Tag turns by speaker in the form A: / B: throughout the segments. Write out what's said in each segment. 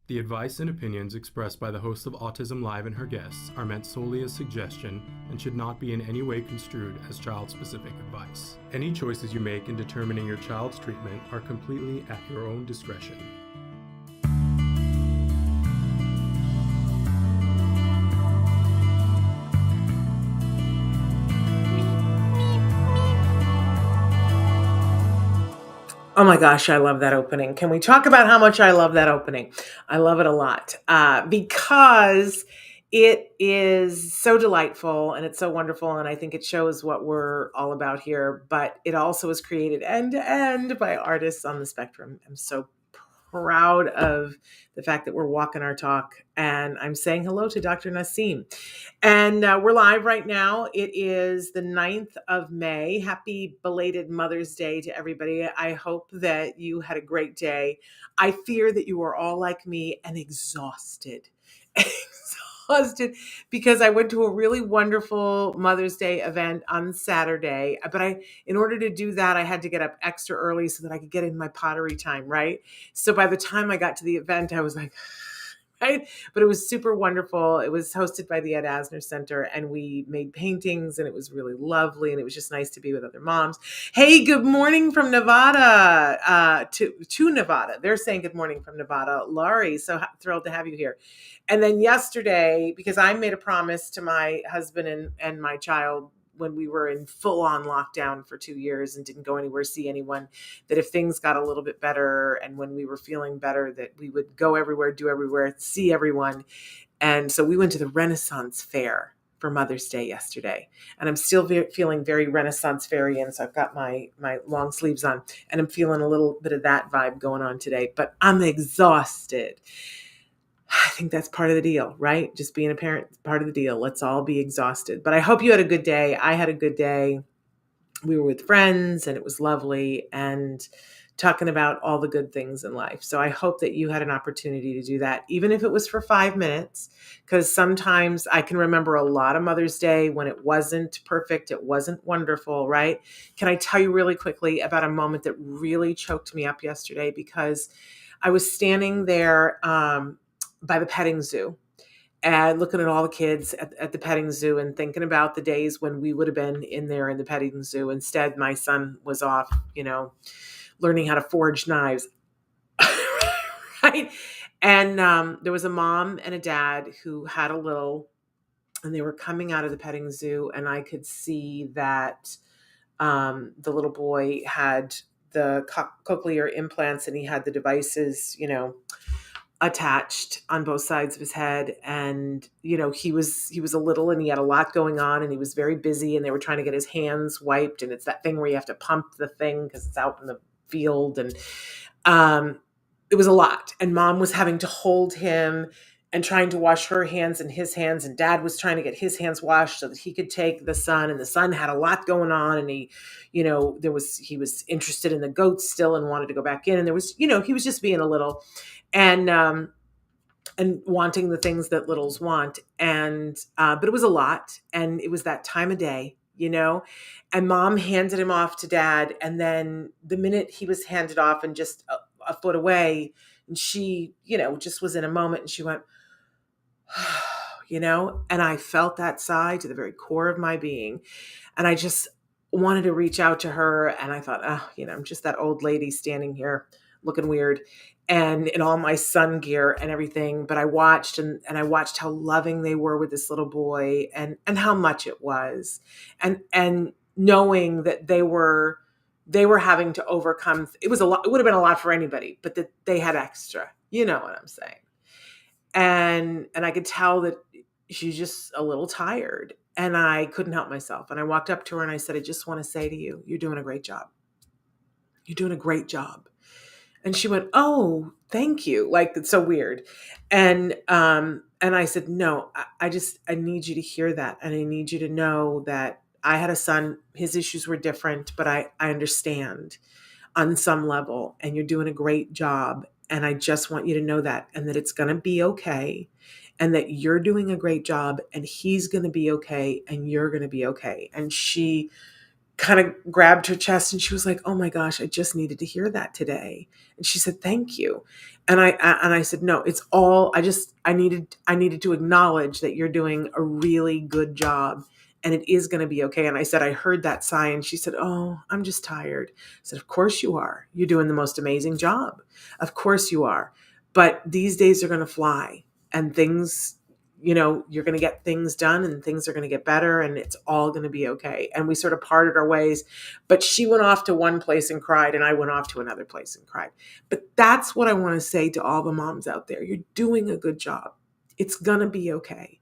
A: The advice and opinions expressed by the host of Autism Live and her guests are meant solely as suggestion and should not be in any way construed as child-specific advice. Any choices you make in determining your child's treatment are completely at your own discretion.
B: Oh my gosh, I love that opening. Can we talk about how much I love that opening? I love it a lot because it is so delightful and it's so wonderful. And I think it shows what we're all about here. But it also is created end to end by artists on the spectrum. I'm so proud of the fact that we're walking our talk. And I'm saying hello to Dr. Nassim. And we're live right now. It is the 9th of May. Happy belated Mother's Day to everybody. I hope that you had a great day. I fear that you are all like me and exhausted. Exhausted because I went to a really wonderful Mother's Day event on Saturday. But in order to do that, I had to get up extra early so that I could get in my pottery time, right? So by the time I got to the event, I was like, right? But it was super wonderful. It was hosted by the Ed Asner Center, and we made paintings, and it was really lovely, and it was just nice to be with other moms. Hey, good morning from Nevada to Nevada. They're saying good morning from Nevada. Laurie, so thrilled to have you here. And then yesterday, because I made a promise to my husband and my child when we were in full-on lockdown for 2 years and didn't go anywhere, see anyone, that if things got a little bit better and when we were feeling better, that we would go everywhere, do everywhere, see everyone. And so we went to the Renaissance Fair for Mother's Day yesterday. And I'm still feeling very Renaissance Fairian. So I've got my long sleeves on and I'm feeling a little bit of that vibe going on today, but I'm exhausted. I think that's part of the deal, right? Just being a parent is part of the deal. Let's all be exhausted. But I hope you had a good day. I had a good day. We were with friends and it was lovely and talking about all the good things in life. So I hope that you had an opportunity to do that, even if it was for 5 minutes, because sometimes I can remember a lot of Mother's Day when it wasn't perfect. It wasn't wonderful, right? Can I tell you really quickly about a moment that really choked me up yesterday? Because I was standing there by the petting zoo and looking at all the kids at the petting zoo and thinking about the days when we would have been in there in the petting zoo. Instead, my son was off, learning how to forge knives. Right. And there was a mom and a dad who had a little, and they were coming out of the petting zoo. And I could see that the little boy had the cochlear implants and he had the devices, attached on both sides of his head. And, he was a little and he had a lot going on and he was very busy and they were trying to get his hands wiped. And it's that thing where you have to pump the thing because it's out in the field. And it was a lot. And mom was having to hold him and trying to wash her hands and his hands. And dad was trying to get his hands washed so that he could take the son. And the son had a lot going on. And he was interested in the goats still and wanted to go back in. And there was, he was just being a little, and wanting the things that littles want. And, but it was a lot. And it was that time of day, and mom handed him off to dad. And then the minute he was handed off and just a foot away, and she, just was in a moment and she went, and I felt that sigh to the very core of my being. And I just wanted to reach out to her. And I thought, I'm just that old lady standing here looking weird and in all my sun gear and everything. But I watched and I watched how loving they were with this little boy and how much it was. And knowing that they were having to overcome, it was a lot, it would have been a lot for anybody, but that they had extra, you know what I'm saying? And I could tell that she's just a little tired and I couldn't help myself. And I walked up to her and I said, I just want to say to you, you're doing a great job. You're doing a great job. And she went, oh, thank you. Like, it's so weird. And I said, no, I need you to hear that. And I need you to know that I had a son, his issues were different, but I understand on some level and you're doing a great job. And I just want you to know that, and that it's going to be okay. And that you're doing a great job and he's going to be okay. And you're going to be okay. And she kind of grabbed her chest and she was like, "Oh my gosh, I just needed to hear that today." And she said, "Thank you." And I said, "No, it's all I needed to acknowledge that you're doing a really good job and it is going to be okay." And I said, "I heard that sigh." And she said, "Oh, I'm just tired." I said, "Of course you are. You're doing the most amazing job. Of course you are. But these days are going to fly and things, you're going to get things done and things are going to get better and it's all going to be okay." And we sort of parted our ways, but she went off to one place and cried and I went off to another place and cried. But that's what I want to say to all the moms out there. You're doing a good job. It's going to be okay.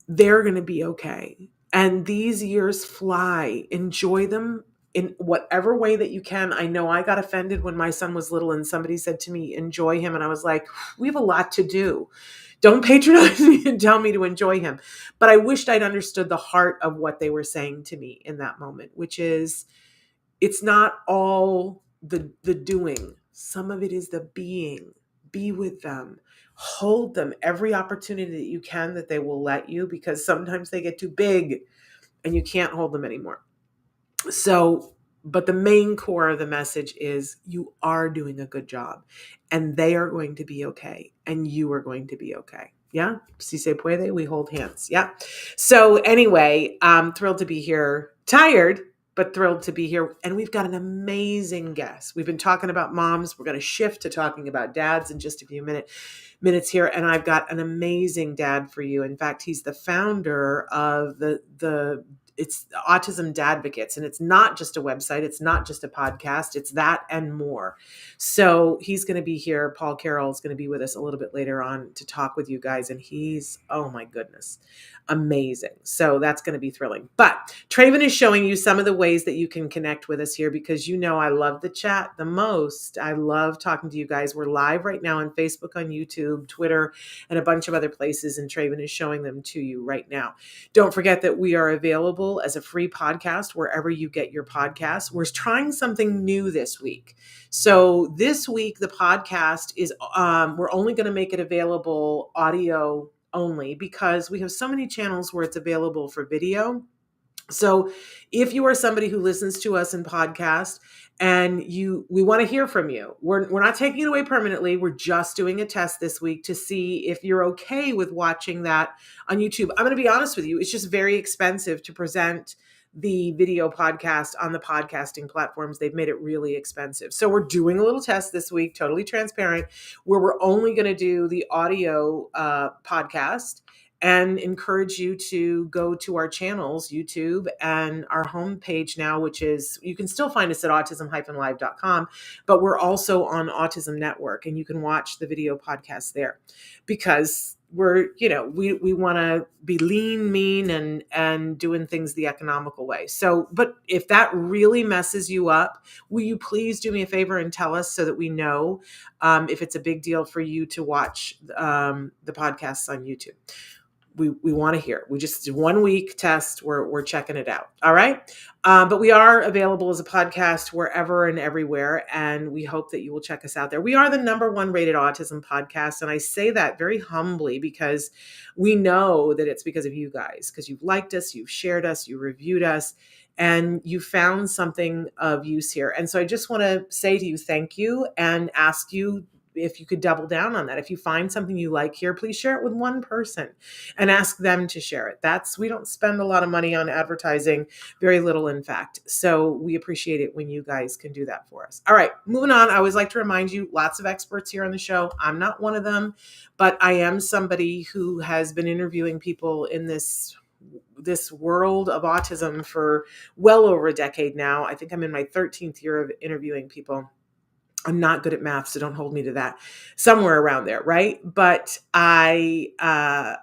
B: They're going to be okay. And these years fly. Enjoy them in whatever way that you can. I know I got offended when my son was little and somebody said to me, "Enjoy him." And I was like, we have a lot to do. Don't patronize me and tell me to enjoy him. But I wished I'd understood the heart of what they were saying to me in that moment, which is it's not all the doing. Some of it is the being. Be with them. Hold them every opportunity that you can that they will let you, because sometimes they get too big and you can't hold them anymore. So, but the main core of the message is you are doing a good job and they are going to be okay and you are going to be okay. Yeah. Si se puede, we hold hands. Yeah. So anyway, I'm thrilled to be here. Tired, but thrilled to be here. And we've got an amazing guest. We've been talking about moms. We're going to shift to talking about dads in just a few minutes here. And I've got an amazing dad for you. In fact, he's the founder of it's Autism Dadvocates, and it's not just a website. It's not just a podcast. It's that and more. So he's going to be here. Paul Carroll is going to be with us a little bit later on to talk with you guys. And he's, oh my goodness, amazing. So that's going to be thrilling. But Traven is showing you some of the ways that you can connect with us here, because I love the chat the most. I love talking to you guys. We're live right now on Facebook, on YouTube, Twitter, and a bunch of other places. And Traven is showing them to you right now. Don't forget that we are available as a free podcast wherever you get your podcasts. We're trying something new this week. So this week, the podcast is, we're only going to make it available audio only, because we have so many channels where it's available for video. So if you are somebody who listens to us in podcast and we want to hear from you, we're not taking it away permanently. We're just doing a test this week to see if you're okay with watching that on YouTube. I'm going to be honest with you. It's just very expensive to present the video podcast on the podcasting platforms. They've made it really expensive. So we're doing a little test this week, totally transparent, where we're only going to do the audio podcast, and encourage you to go to our channels, YouTube, and our homepage now, which is, you can still find us at autism-live.com, but we're also on Autism Network, and you can watch the video podcast there, because we want to be lean, mean, and doing things the economical way. So, but if that really messes you up, will you please do me a favor and tell us so that we know if it's a big deal for you to watch the podcasts on YouTube. We want to hear. We just did 1 week test. We're checking it out. All right. But we are available as a podcast wherever and everywhere. And we hope that you will check us out there. We are the #1 rated autism podcast. And I say that very humbly, because we know that it's because of you guys, because you've liked us, you've shared us, you reviewed us, and you found something of use here. And so I just want to say to you, thank you, and ask you if you could double down on that. If you find something you like here, please share it with one person and ask them to share it. We don't spend a lot of money on advertising, very little, in fact. So we appreciate it when you guys can do that for us. All right, moving on. I always like to remind you, lots of experts here on the show. I'm not one of them, but I am somebody who has been interviewing people in this world of autism for well over a decade now. I think I'm in my 13th year of interviewing people. I'm not good at math, so don't hold me to that. Somewhere around there, right? But I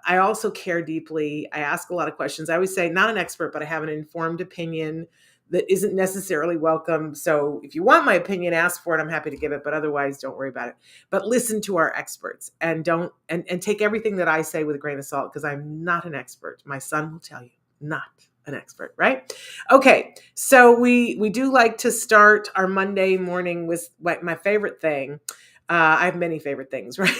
B: also care deeply. I ask a lot of questions. I always say, not an expert, but I have an informed opinion that isn't necessarily welcome. So if you want my opinion, ask for it. I'm happy to give it, but otherwise, don't worry about it. But listen to our experts and take everything that I say with a grain of salt, because I'm not an expert. My son will tell you, not an expert, right? Okay, so we do like to start our Monday morning with my favorite thing, I have many favorite things, right?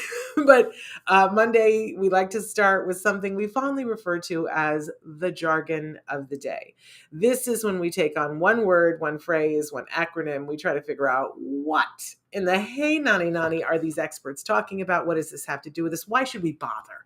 B: But Monday, we like to start with something we fondly refer to as the jargon of the day. This is when we take on one word, one phrase, one acronym. We try to figure out what in the hey nani nani are these experts talking about? What does this have to do with this? Why should we bother?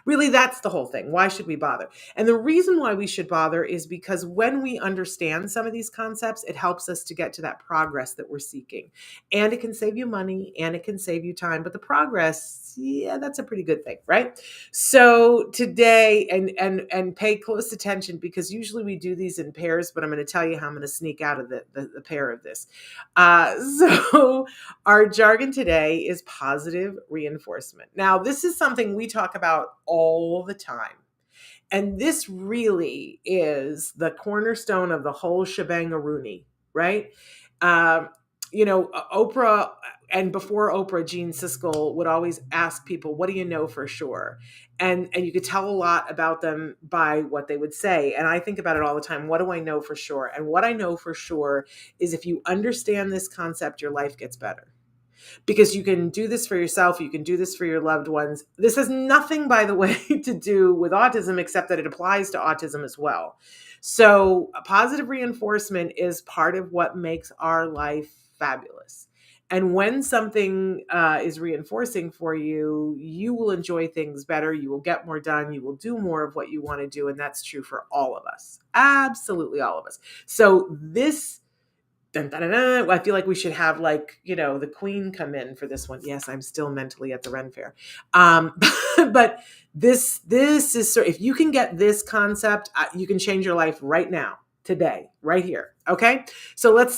B: Really, that's the whole thing. Why should we bother? And the reason why we should bother is because when we understand some of these concepts, it helps us to get to that progress that we're seeking. And it can save you money and it can save you time. But the progress, yeah, that's a pretty good thing, right? So today, and pay close attention because usually we do these in pairs, but I'm going to tell you how I'm going to sneak out of the pair of this. So our jargon today is positive reinforcement. Now, this is something we talk about all the time. And this really is the cornerstone of the whole shebang-a-rooney, right? Oprah, and before Oprah, Gene Siskel would always ask people, what do you know for sure? And you could tell a lot about them by what they would say. And I think about it all the time. What do I know for sure? And what I know for sure is if you understand this concept, your life gets better. Because you can do this for yourself, you can do this for your loved ones. This has nothing, by the way, to do with autism, except that it applies to autism as well. So positive reinforcement is part of what makes our life fabulous. And when something is reinforcing for you, you will enjoy things better. You will get more done. You will do more of what you want to do. And that's true for all of us. Absolutely all of us. So this dun, dun, dun, dun. I feel like we should have the Queen come in for this one. Yes, I'm still mentally at the Ren Fair. But this is, if you can get this concept, you can change your life right now, today, right here. Okay. So did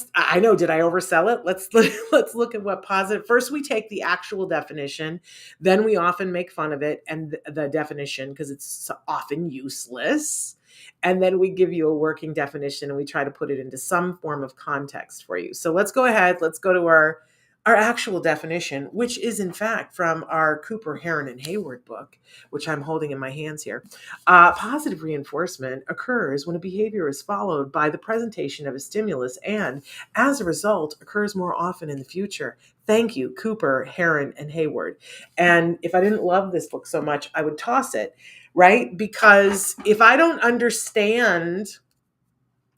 B: I oversell it? Let's look at what positive. First, we take the actual definition. Then we often make fun of it and the definition because it's often useless. And then we give you a working definition and we try to put it into some form of context for you. So let's go ahead. Let's go to our actual definition, which is in fact from our Cooper, Heron, and Hayward book, which I'm holding in my hands here. Positive reinforcement occurs when a behavior is followed by the presentation of a stimulus and, as a result, occurs more often in the future. Thank you, Cooper, Heron, and Hayward. And if I didn't love this book so much, I would toss it, right? Because if I don't understand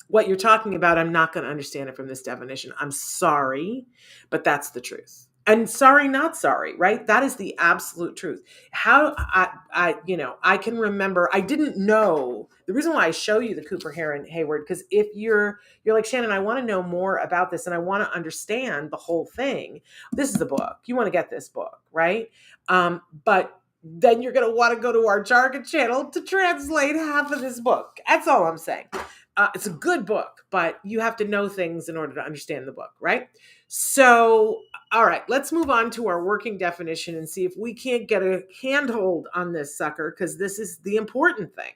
B: what you're talking about, I'm not going to understand it from this definition. I'm sorry, but that's the truth. And sorry, not sorry, right? That is the absolute truth. How I can remember, I didn't know the reason why I show you the Cooper, Heron, Hayward, because if you're like, Shannon, I want to know more about this and I want to understand the whole thing. This is the book. You want to get this book, right? But then you're going to want to go to our jargon channel to translate half of this book. That's all I'm saying. It's a good book, but you have to know things in order to understand the book, right? So, all right, let's move on to our working definition and see if we can't get a handhold on this sucker, because this is the important thing,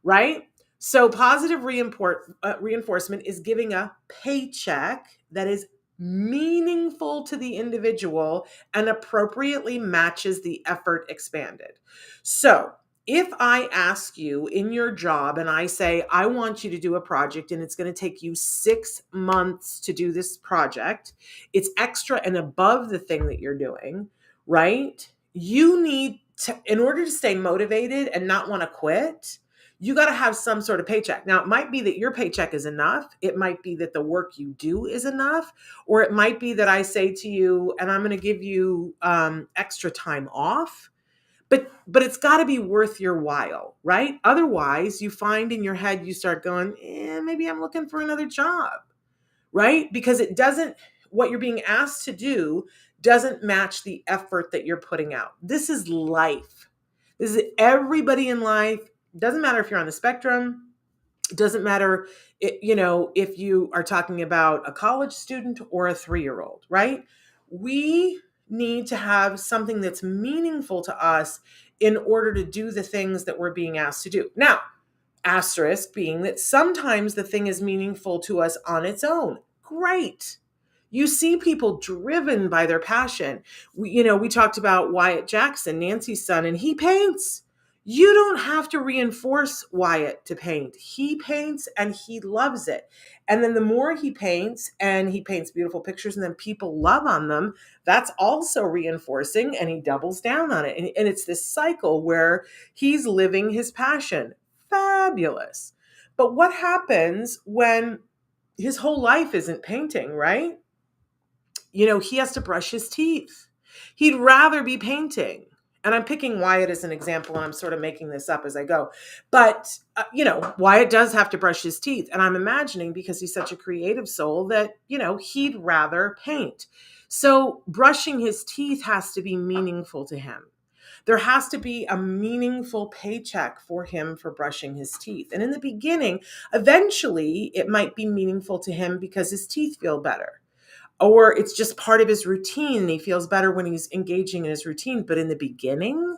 B: right? So positive reinforcement is giving a paycheck that is meaningful to the individual and appropriately matches the effort expanded. So if I ask you in your job and I say, I want you to do a project and it's going to take you 6 months to do this project, it's extra and above the thing that you're doing, right? You need to, in order to stay motivated and not want to quit, you got to have some sort of paycheck. Now, it might be that your paycheck is enough. It might be that the work you do is enough, or it might be that I say to you, and I'm going to give you extra time off. But it's got to be worth your while, right? Otherwise, you find in your head, you start going, maybe I'm looking for another job, right? Because what you're being asked to do doesn't match the effort that you're putting out. This is life. This is everybody in life. It doesn't matter if you're on the spectrum. It doesn't matter, if you are talking about a college student or a 3-year-old, right? We need to have something that's meaningful to us in order to do the things that we're being asked to do. Now, asterisk being that sometimes the thing is meaningful to us on its own. Great. You see people driven by their passion. We talked about Wyatt Jackson, Nancy's son, and he paints. You don't have to reinforce Wyatt to paint. He paints and he loves it. And then the more he paints, and he paints beautiful pictures, and then people love on them, that's also reinforcing, and he doubles down on it. And it's this cycle where he's living his passion. Fabulous. But what happens when his whole life isn't painting, right? He has to brush his teeth. He'd rather be painting. And I'm picking Wyatt as an example, and I'm sort of making this up as I go. But, Wyatt does have to brush his teeth. And I'm imagining, because he's such a creative soul, that, he'd rather paint. So brushing his teeth has to be meaningful to him. There has to be a meaningful paycheck for him for brushing his teeth. And in the beginning, eventually, it might be meaningful to him because his teeth feel better. Or it's just part of his routine. He feels better when he's engaging in his routine. But in the beginning,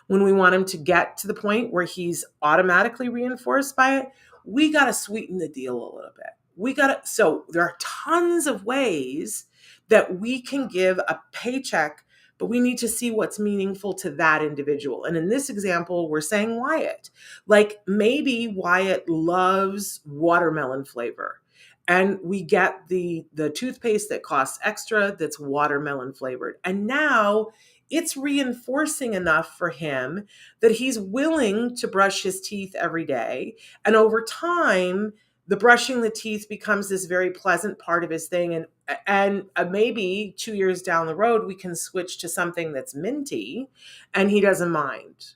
B: when we want him to get to the point where he's automatically reinforced by it, we got to sweeten the deal a little bit. So there are tons of ways that we can give a paycheck, but we need to see what's meaningful to that individual. And in this example, we're saying Wyatt. Like, maybe Wyatt loves watermelon flavor. And we get the toothpaste that costs extra that's watermelon flavored. And now it's reinforcing enough for him that he's willing to brush his teeth every day. And over time, the brushing the teeth becomes this very pleasant part of his thing. And maybe 2 years down the road, we can switch to something that's minty and he doesn't mind.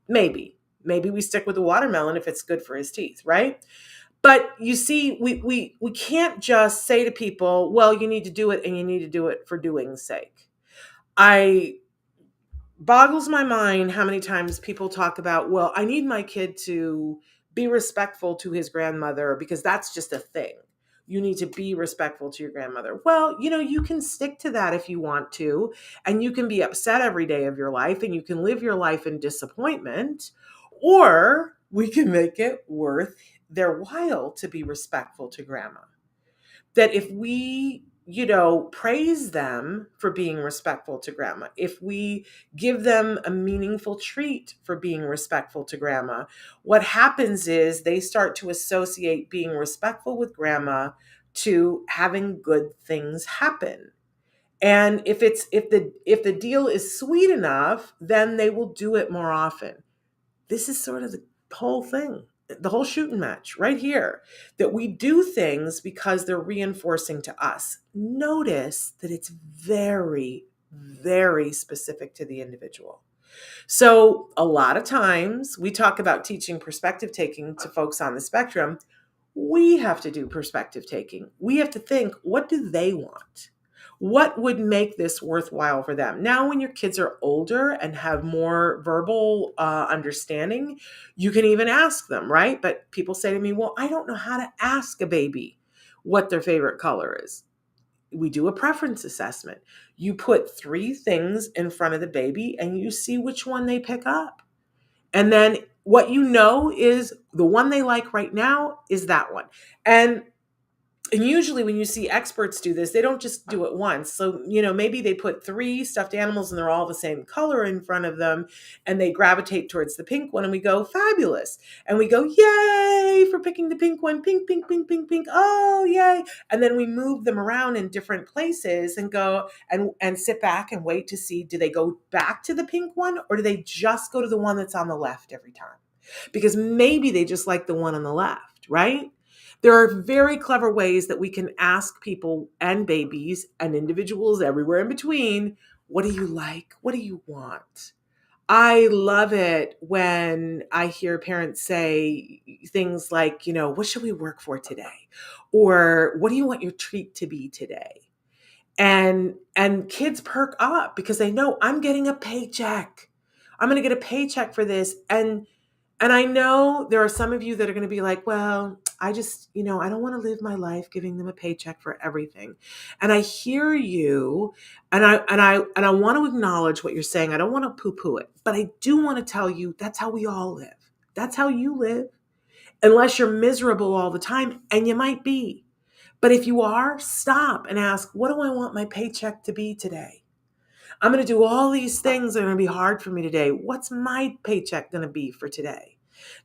B: Maybe we stick with the watermelon if it's good for his teeth, right? But you see, we can't just say to people, well, you need to do it and you need to do it for doing's sake. Boggles my mind how many times people talk about, well, I need my kid to be respectful to his grandmother because that's just a thing. You need to be respectful to your grandmother. Well, you can stick to that if you want to, and you can be upset every day of your life, and you can live your life in disappointment, or we can make it worth their while to be respectful to grandma. That if we, praise them for being respectful to grandma, if we give them a meaningful treat for being respectful to grandma, what happens is they start to associate being respectful with grandma to having good things happen. And if the deal is sweet enough, then they will do it more often. This is sort of the whole thing, the whole shooting match right here, that we do things because they're reinforcing to us. Notice that it's very, very specific to the individual. So a lot of times we talk about teaching perspective taking to folks on the spectrum. We have to do perspective taking. We have to think, what do they want? What would make this worthwhile for them? Now, when your kids are older and have more verbal understanding, you can even ask them, right? But people say to me, well, I don't know how to ask a baby what their favorite color is. We do a preference assessment. You put 3 things in front of the baby and you see which one they pick up. And then what you know is the one they like right now is that one. And usually when you see experts do this, they don't just do it once. So, maybe they put 3 stuffed animals and they're all the same color in front of them and they gravitate towards the pink one and we go, fabulous. And we go, yay for picking the pink one, pink, pink, pink, pink, pink. Oh, yay. And then we move them around in different places and go and sit back and wait to see, do they go back to the pink one or do they just go to the one that's on the left every time? Because maybe they just like the one on the left, right? There are very clever ways that we can ask people and babies and individuals everywhere in between, what do you like? What do you want? I love it when I hear parents say things like, what should we work for today? Or what do you want your treat to be today? And kids perk up because they know I'm getting a paycheck. I'm going to get a paycheck for this. And I know there are some of you that are going to be like, well, I just, I don't want to live my life giving them a paycheck for everything. And I hear you, and I want to acknowledge what you're saying. I don't want to poo-poo it, but I do want to tell you that's how we all live. That's how you live, unless you're miserable all the time, and you might be. But if you are, stop and ask, what do I want my paycheck to be today? I'm going to do all these things that are going to be hard for me today. What's my paycheck going to be for today?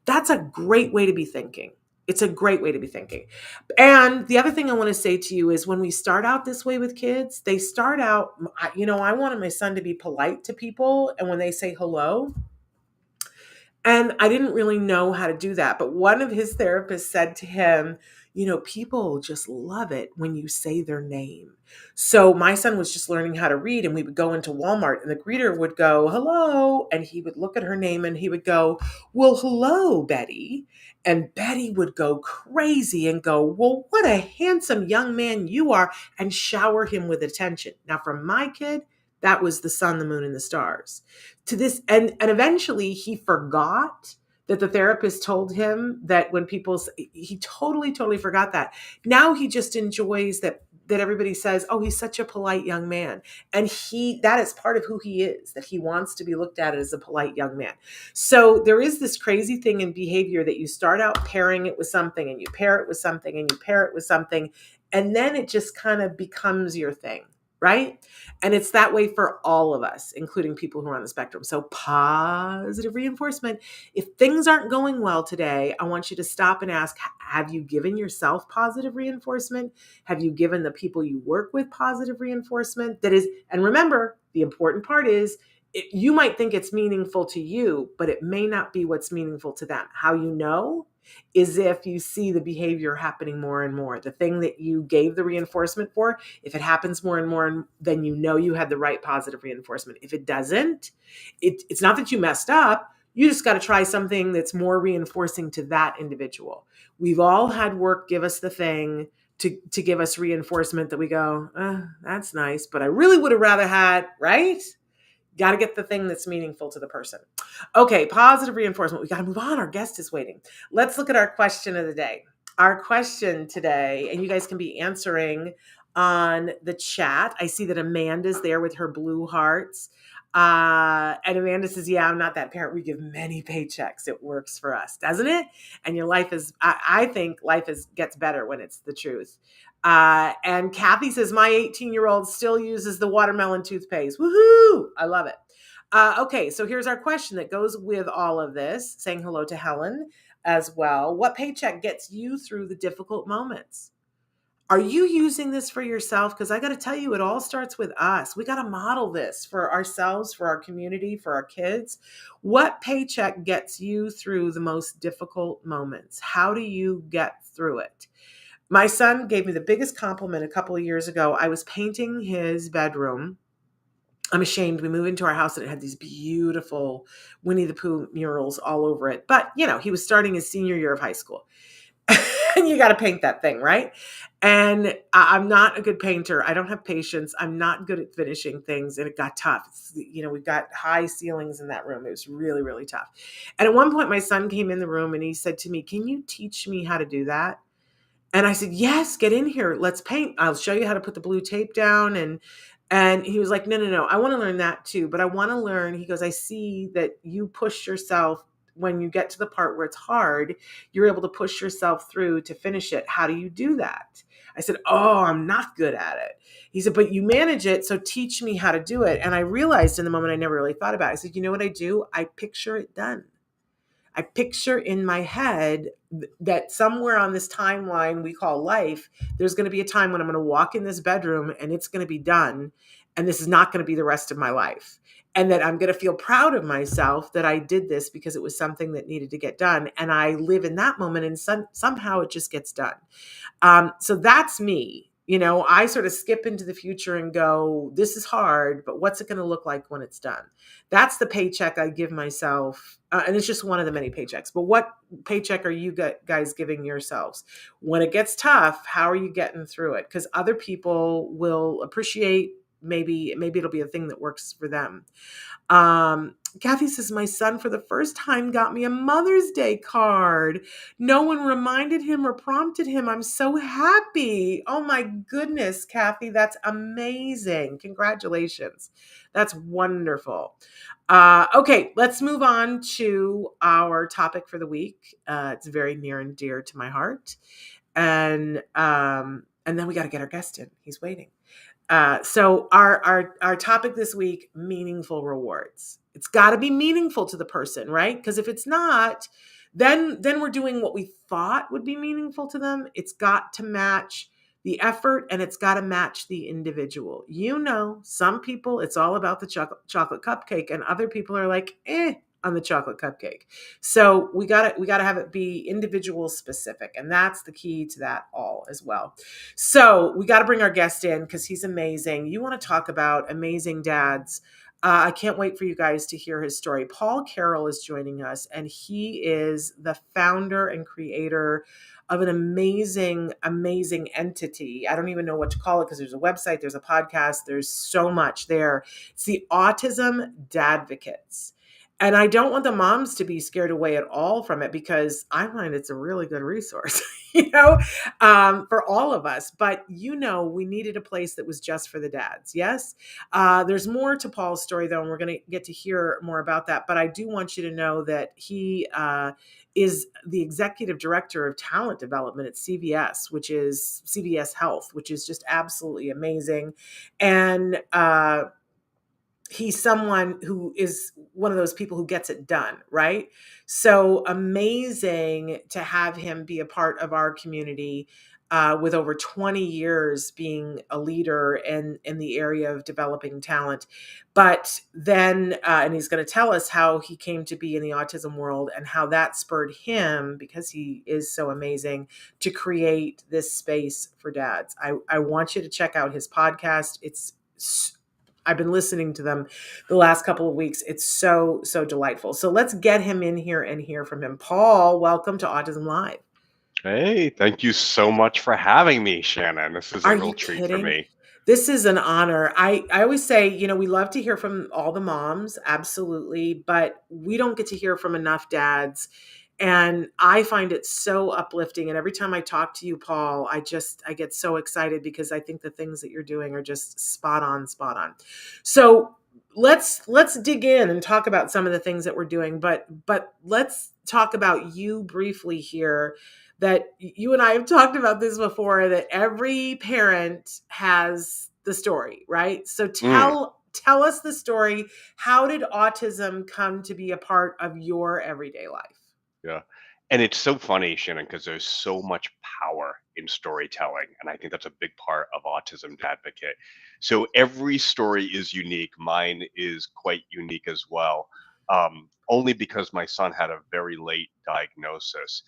B: That's a great way to be thinking. It's a great way to be thinking. And the other thing I want to say to you is when we start out this way with kids, they start out, I wanted my son to be polite to people. And when they say hello, and I didn't really know how to do that. But one of his therapists said to him, people just love it when you say their name. So my son was just learning how to read, and we would go into Walmart, and the greeter would go, hello. And he would look at her name and he would go, well, hello, Betty. And Betty would go crazy and go, well, what a handsome young man you are, and shower him with attention. Now, for my kid, that was the sun, the moon, and the stars. To this, and eventually he forgot that the therapist told him that when he totally forgot that. Now he just enjoys that everybody says, oh, he's such a polite young man. And that is part of who he is, that he wants to be looked at as a polite young man. So there is this crazy thing in behavior that you start out pairing it with something, and you pair it with something, and you pair it with something, and then it just kind of becomes your thing. Right? And it's that way for all of us, including people who are on the spectrum. So positive reinforcement. If things aren't going well today, I want you to stop and ask, have you given yourself positive reinforcement? Have you given the people you work with positive reinforcement? And remember, the important part is you might think it's meaningful to you, but it may not be what's meaningful to them. How you know is if you see the behavior happening more and more. The thing that you gave the reinforcement for, if it happens more and more, then you know you had the right positive reinforcement. If it doesn't, it's not that you messed up. You just got to try something that's more reinforcing to that individual. We've all had work give us the thing to give us reinforcement that we go, that's nice, but I really would have rather had, right? Got to get the thing that's meaningful to the person. Okay, positive reinforcement. We got to move on. Our guest is waiting. Let's look at our question of the day. Our question today, and you guys can be answering on the chat. I see that Amanda's there with her blue hearts. And Amanda says, yeah, I'm not that parent. We give many paychecks. It works for us, doesn't it? And your life is, I think life gets better when it's the truth. And Kathy says, my 18-year-old still uses the watermelon toothpaste. Woohoo! I love it. Okay, so here's our question that goes with all of this, saying hello to Helen as well. What paycheck gets you through the difficult moments? Are you using this for yourself? Because I got to tell you, it all starts with us. We got to model this for ourselves, for our community, for our kids. What paycheck gets you through the most difficult moments? How do you get through it? My son gave me the biggest compliment a couple of years ago. I was painting his bedroom. I'm ashamed. We moved into our house and it had these beautiful Winnie the Pooh murals all over it. But, he was starting his senior year of high school. And you got to paint that thing, right? And I'm not a good painter. I don't have patience. I'm not good at finishing things. And it got tough. We've got high ceilings in that room. It was really, really tough. And at one point, my son came in the room and he said to me, can you teach me how to do that? And I said, yes, get in here. Let's paint. I'll show you how to put the blue tape down. And he was like, no. I want to learn that too. But I want to learn. He goes, I see that you push yourself when you get to the part where it's hard, you're able to push yourself through to finish it. How do you do that? I said, I'm not good at it. He said, but you manage it. So teach me how to do it. And I realized in the moment, I never really thought about it. I said, you know what I do? I picture it done. I picture in my head that somewhere on this timeline we call life, there's going to be a time when I'm going to walk in this bedroom and it's going to be done. And this is not going to be the rest of my life. And that I'm going to feel proud of myself that I did this because it was something that needed to get done. And I live in that moment and somehow it just gets done. So that's me. I sort of skip into the future and go, this is hard, but what's it going to look like when it's done? That's the paycheck I give myself. And it's just one of the many paychecks. But what paycheck are you guys giving yourselves? When it gets tough, how are you getting through it? Because other people will appreciate, maybe it'll be a thing that works for them. Kathy says, my son for the first time got me a Mother's Day card. No one reminded him or prompted him. I'm so happy. Oh my goodness, Kathy, that's amazing. Congratulations. That's wonderful. Okay, let's move on to our topic for the week. It's very near and dear to my heart. And then we got to get our guest in. He's waiting. So our topic this week, meaningful rewards. It's got to be meaningful to the person, right? Because if it's not, then we're doing what we thought would be meaningful to them. It's got to match the effort and it's got to match the individual. Some people it's all about the chocolate cupcake, and other people are like, on the chocolate cupcake. So we got to have it be individual specific, and that's the key to that all as well. So we got to bring our guest in because he's amazing. You want to talk about amazing dads. I can't wait for you guys to hear his story. Paul Carroll is joining us, and he is the founder and creator of an amazing, amazing entity. I don't even know what to call it because there's a website, there's a podcast, there's so much there. It's the Autism Dadvocates. And I don't want the moms to be scared away at all from it, because I find it's a really good resource, for all of us. But, we needed a place that was just for the dads. Yes. There's more to Paul's story, though, and we're going to get to hear more about that. But I do want you to know that he is the executive director of talent development at CVS, which is CVS Health, which is just absolutely amazing. And, he's someone who is one of those people who gets it done, right? So amazing to have him be a part of our community, with over 20 years being a leader in the area of developing talent. But then, and he's going to tell us how he came to be in the autism world and how that spurred him, because he is so amazing, to create this space for dads. I want you to check out his podcast. I've been listening to them the last couple of weeks. It's so, so delightful. So let's get him in here and hear from him. Paul, welcome to Autism Live.
C: Hey, thank you so much for having me, Shannon. This is a
B: Are
C: real
B: you
C: treat
B: kidding?
C: for me.
B: This is an honor. I always say, we love to hear from all the moms, absolutely, but we don't get to hear from enough dads. And I find it so uplifting. And every time I talk to you, Paul, I get so excited, because I think the things that you're doing are just spot on, spot on. So let's dig in and talk about some of the things that we're doing. But let's talk about you briefly here. That you and I have talked about this before, that every parent has the story, right? So tell us the story. How did autism come to be a part of your everyday life?
C: Yeah. And it's so funny, Shannon, because there's so much power in storytelling. And I think that's a big part of Autism Dadvocate. So every story is unique. Mine is quite unique as well, only because my son had a very late diagnosis.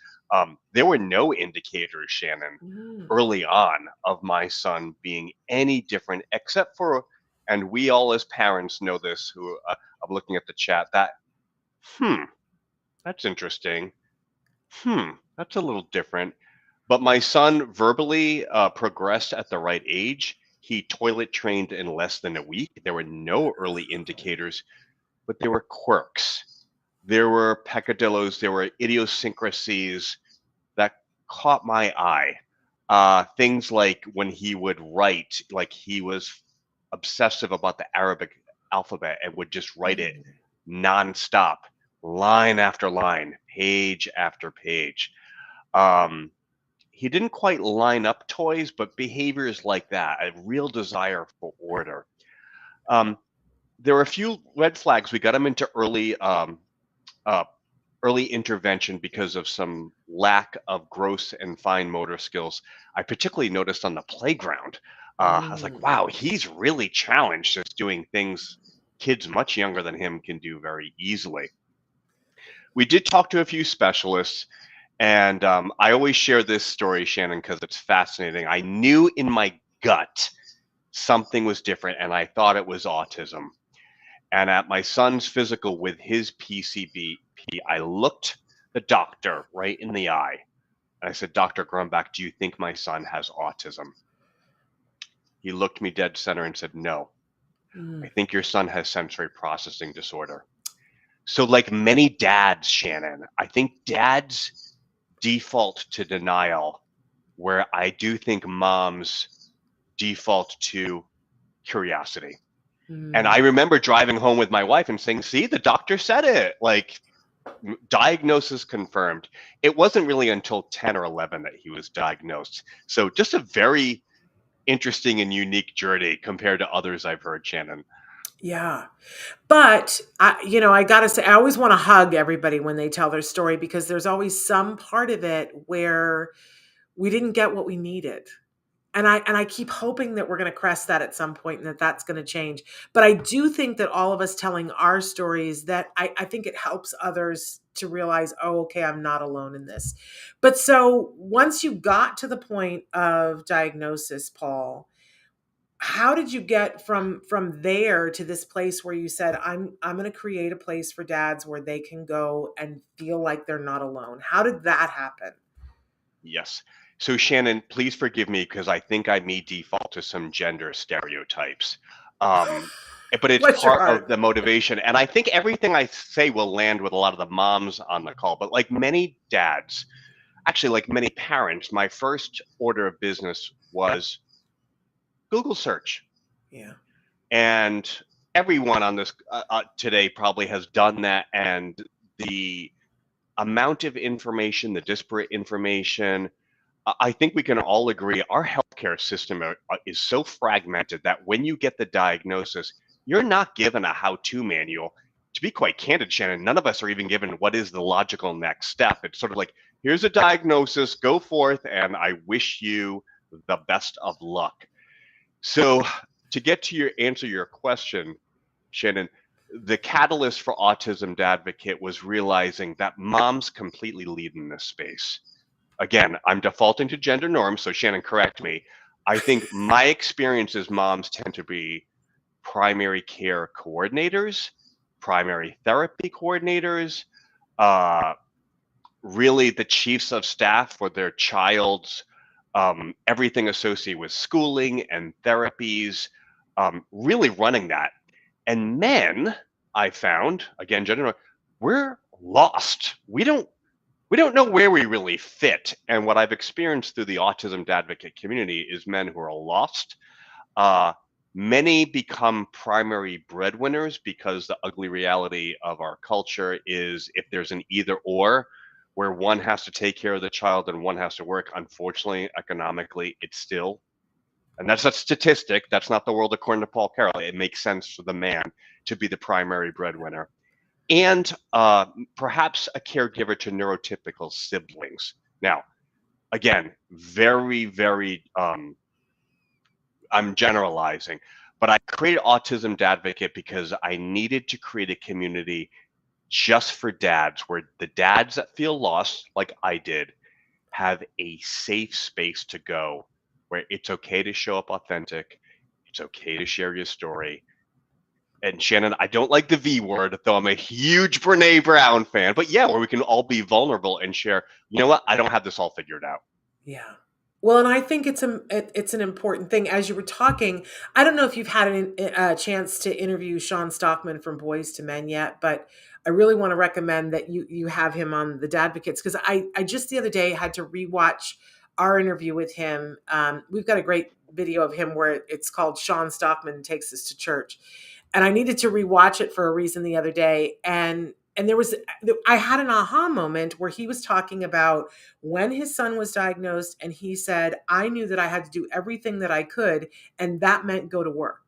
C: There were no indicators, Shannon, early on of my son being any different, except for, and we all as parents know this, who I'm looking at the chat, that, that's interesting. That's a little different. But my son verbally progressed at the right age. He toilet trained in less than a week. There were no early indicators, but there were quirks. There were peccadillos. There were idiosyncrasies that caught my eye. Things like when he would write, like he was obsessive about the Arabic alphabet and would just write it nonstop, line after line, page after page. He didn't quite line up toys, but behaviors like that, a real desire for order. There were a few red flags. We got him into early intervention because of some lack of gross and fine motor skills. I particularly noticed on the playground. I was like, wow, he's really challenged, just doing things kids much younger than him can do very easily. We did talk to a few specialists, and I always share this story, Shannon, because it's fascinating. I knew in my gut something was different, and I thought it was autism. And at my son's physical with his PCP, I looked the doctor right in the eye, and I said, Dr. Grumbach, do you think my son has autism? He looked me dead center and said, no, I think your son has sensory processing disorder. So like many dads, Shannon, I think dads default to denial, where I do think moms default to curiosity. And I remember driving home with my wife and saying, see, the doctor said it, like diagnosis confirmed. It wasn't really until 10 or 11 that he was diagnosed. So just a very interesting and unique journey compared to others I've heard, Shannon.
B: Yeah. But I gotta say, I always want to hug everybody when they tell their story, because there's always some part of it where we didn't get what we needed. And I keep hoping that we're going to crest that at some point and that that's going to change. But I do think that all of us telling our stories, that I think it helps others to realize, oh, okay, I'm not alone in this. But so once you got to the point of diagnosis, Paul, how did you get from there to this place where you said, I'm going to create a place for dads where they can go and feel like they're not alone? How did that happen?
C: Yes. So Shannon, please forgive me because I think I may default to some gender stereotypes. Um, but it's
B: Bless your
C: part of
B: heart.
C: the motivation. And I think everything I say will land with a lot of the moms on the call. But like many dads, actually like many parents, my first order of business was Google search.
B: Yeah.
C: And everyone on this today probably has done that. And the amount of information, the disparate information, I think we can all agree our healthcare system is so fragmented that when you get the diagnosis, you're not given a how-to manual. To be quite candid, Shannon, none of us are even given what is the logical next step. It's sort of like, here's a diagnosis, go forth, and I wish you the best of luck. So to get to answer your question, Shannon, the catalyst for Autism Dadvocate was realizing that moms completely lead in this space. Again, I'm defaulting to gender norms, so Shannon, correct me. I think my experience is moms tend to be primary care coordinators, primary therapy coordinators, uh, really the chiefs of staff for their child's everything associated with schooling and therapies, really running that. And men, I found, again, gender, we're lost. We don't know where we really fit. And what I've experienced through the Autism Dadvocate community is men who are lost. Many become primary breadwinners because the ugly reality of our culture is if there's an either or, where one has to take care of the child and one has to work, unfortunately, economically, it's still, and that's a statistic, that's not the world according to Paul Carroll. It makes sense for the man to be the primary breadwinner. And perhaps a caregiver to neurotypical siblings. Now, again, very, very, I'm generalizing, but I created Autism Dadvocate because I needed to create a community just for dads, where the dads that feel lost, like I did, have a safe space to go, where it's okay to show up authentic, it's okay to share your story. And Shannon, I don't like the V word, though I'm a huge Brene Brown fan. But yeah, where we can all be vulnerable and share, you know what, I don't have this all figured out.
B: Yeah. Well, and I think it's an important thing. As you were talking, I don't know if you've had a chance to interview Sean Stockman from Boys to Men yet, but I really want to recommend that you have him on the Dadvocates, because I just the other day had to rewatch our interview with him. We've got a great video of him where it's called Sean Stockman Takes Us to Church, and I needed to rewatch it for a reason the other day, and I had an aha moment where he was talking about when his son was diagnosed, and he said, I knew that I had to do everything that I could, and that meant go to work.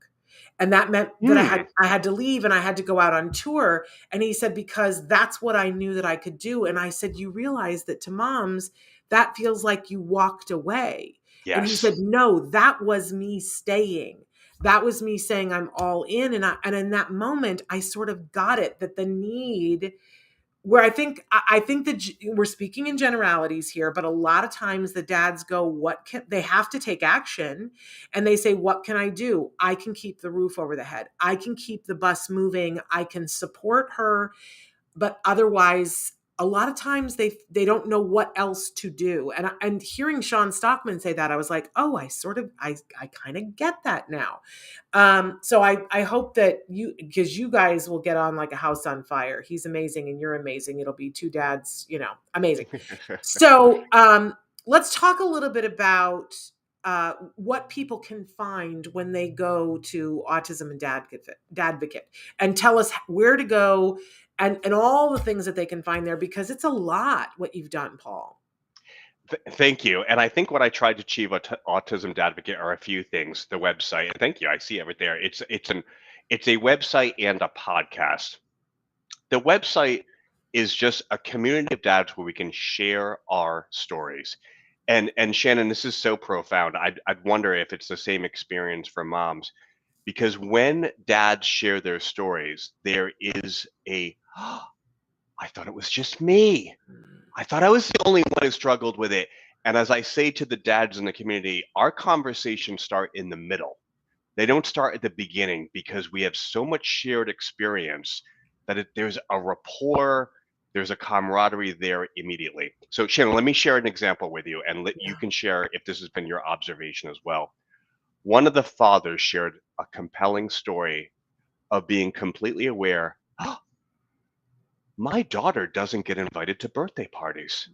B: And that meant that I had to leave and I had to go out on tour. And he said, because that's what I knew that I could do. And I said, you realize that to moms, that feels like you walked away. And he said,
C: Yes.
B: no, that was me staying. That was me saying I'm all in. And in that moment, I sort of got it, that the need, where I think that we're speaking in generalities here, but a lot of times the dads go, they have to take action, and they say, what can I do? I can keep the roof over the head. I can keep the bus moving. I can support her. But otherwise, a lot of times they don't know what else to do. And hearing Sean Stockman say that, I was like, oh, I kind of get that now. So I hope that because you guys will get on like a house on fire. He's amazing and you're amazing. It'll be two dads, amazing. So let's talk a little bit about what people can find when they go to Autism and Dadvocate, and tell us where to go and all the things that they can find there, because it's a lot what you've done, Paul.
C: Thank you. And I think what I tried to achieve at Autism Dadvocate are a few things. The website, and thank you. I see it there. It's a website and a podcast. The website is just a community of dads where we can share our stories. And Shannon, this is so profound. I'd wonder if it's the same experience for moms, because when dads share their stories, there is a I thought it was just me. I thought I was the only one who struggled with it. And as I say to the dads in the community, our conversations start in the middle. They don't start at the beginning, because we have so much shared experience that there's a rapport, there's a camaraderie there immediately. So Shannon, let me share an example with you, and you can share if this has been your observation as well. One of the fathers shared a compelling story of being completely aware, my daughter doesn't get invited to birthday parties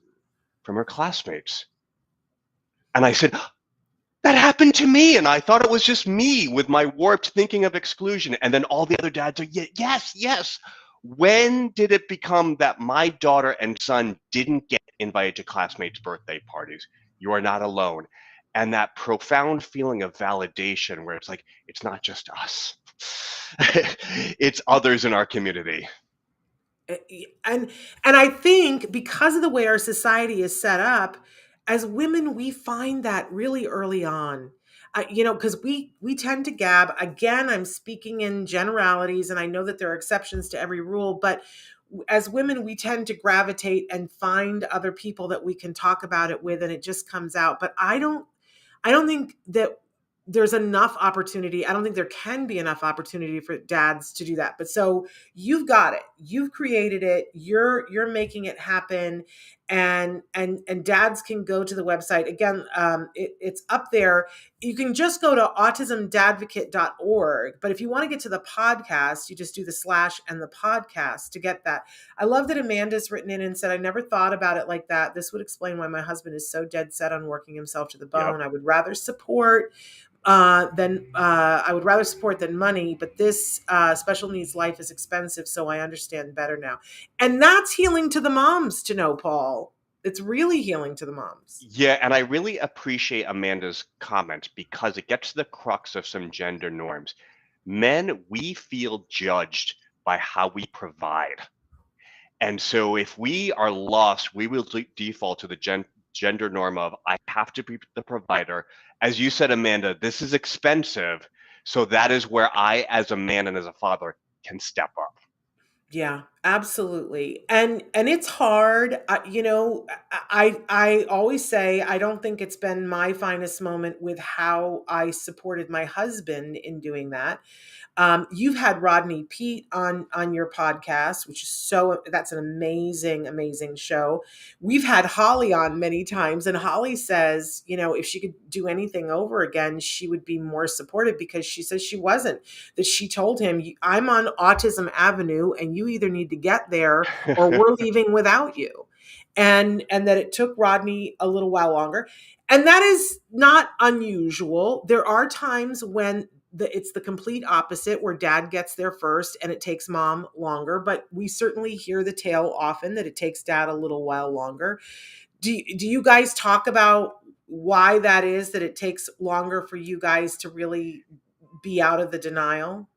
C: from her classmates. And I said, that happened to me. And I thought it was just me with my warped thinking of exclusion. And then all the other dads are, yes, yes. When did it become that my daughter and son didn't get invited to classmates' birthday parties? You are not alone. And that profound feeling of validation where it's like, it's not just us. It's others in our community.
B: And I think because of the way our society is set up, as women, we find that really early on. Because we tend to gab. Again, I'm speaking in generalities, and I know that there are exceptions to every rule, but as women, we tend to gravitate and find other people that we can talk about it with, and it just comes out. But I don't think that there's enough opportunity. I don't think there can be enough opportunity for dads to do that. But so you've got it. You've created it. You're making it happen. And dads can go to the website. Again, it's up there. You can just go to autismdadvocate.org. But if you want to get to the podcast, you just do the / and the podcast to get that. I love that Amanda's written in and said, I never thought about it like that. This would explain why my husband is so dead set on working himself to the bone.
C: Yep.
B: I would rather support than money, but this special needs life is expensive, so I understand better now. And that's healing to the moms to know, Paul. It's really healing to the moms.
C: Yeah, and I really appreciate Amanda's comment, because it gets to the crux of some gender norms. Men, we feel judged by how we provide. And so if we are lost, we will default to the gender norm of, I have to be the provider. As you said, Amanda, this is expensive. So that is where I, as a man and as a father, can step up.
B: Yeah, absolutely. And it's hard. I always say, I don't think it's been my finest moment with how I supported my husband in doing that. You've had Rodney Pete on your podcast, which is that's an amazing show. We've had Holly on many times, and Holly says, if she could do anything over again, she would be more supportive, because she says she wasn't, that she told him, I'm on Autism Avenue and you either need to get there or we're leaving without you. And that it took Rodney a little while longer. And that is not unusual. There are times when it's the complete opposite, where dad gets there first and it takes mom longer, but we certainly hear the tale often that it takes dad a little while longer. Do you guys talk about why that is, that it takes longer for you guys to really be out of the denial?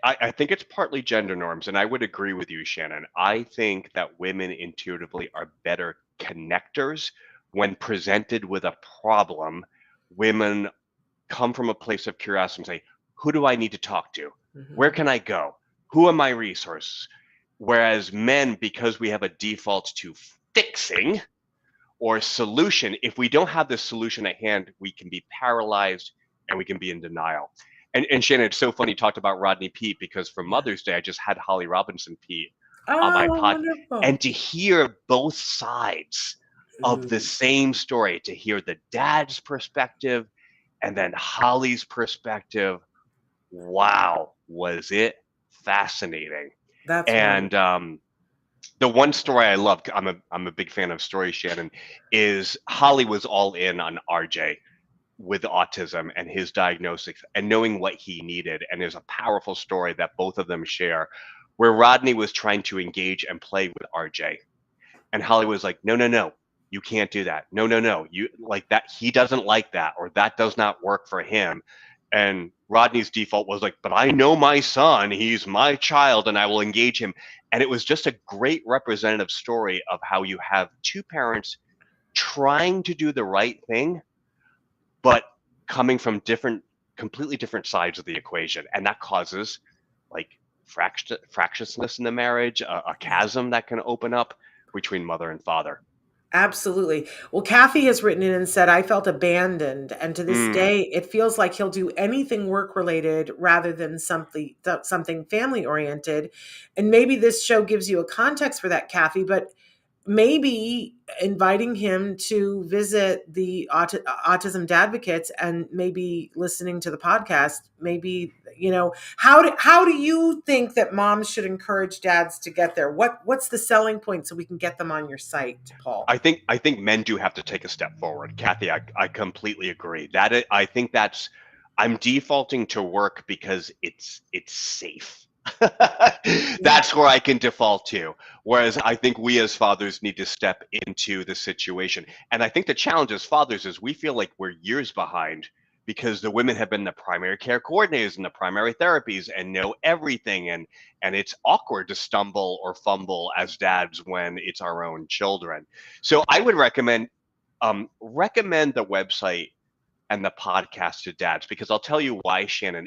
C: I think it's partly gender norms, and I would agree with you, Shannon. I think that women intuitively are better connectors. When presented with a problem, women come from a place of curiosity and say, who do I need to talk to?
B: Mm-hmm.
C: Where can I go? Who are my resources? Whereas men, because we have a default to fixing or solution, if we don't have the solution at hand, we can be paralyzed and we can be in denial. And Shannon, it's so funny you talked about Rodney Pete, because for Mother's Day, I just had Holly Robinson Pete on my podcast.
B: Wonderful.
C: And to hear both sides of the same story, to hear the dad's perspective and then Holly's perspective, wow, was it fascinating.
B: That's
C: and the one story I love, I'm a big fan of stories, Shannon, is Holly was all in on RJ with autism and his diagnosis and knowing what he needed. And there's a powerful story that both of them share where Rodney was trying to engage and play with RJ. And Holly was like, no, you can't do that. No, no, no. You like that. He doesn't like that, or that does not work for him. And Rodney's default was like, but I know my son, he's my child, and I will engage him. And it was just a great representative story of how you have two parents trying to do the right thing, but coming from completely different sides of the equation. And that causes like fractiousness in the marriage, a chasm that can open up between mother and father.
B: Absolutely. Well, Kathy has written in and said, I felt abandoned. And to this
C: Mm.
B: day, it feels like he'll do anything work related rather than something family oriented. And maybe this show gives you a context for that, Kathy, but maybe inviting him to visit the Autism Dadvocates and maybe listening to the podcast, maybe, how do you think that moms should encourage dads to get there? What's the selling point so we can get them on your site, Paul?
C: I think men do have to take a step forward. Kathy, I completely agree. I think I'm defaulting to work because it's safe. That's where I can default to. Whereas I think we as fathers need to step into the situation. And I think the challenge as fathers is we feel like we're years behind because the women have been the primary care coordinators and the primary therapies and know everything. And it's awkward to stumble or fumble as dads when it's our own children. So I would recommend the website and the podcast to dads, because I'll tell you why, Shannon.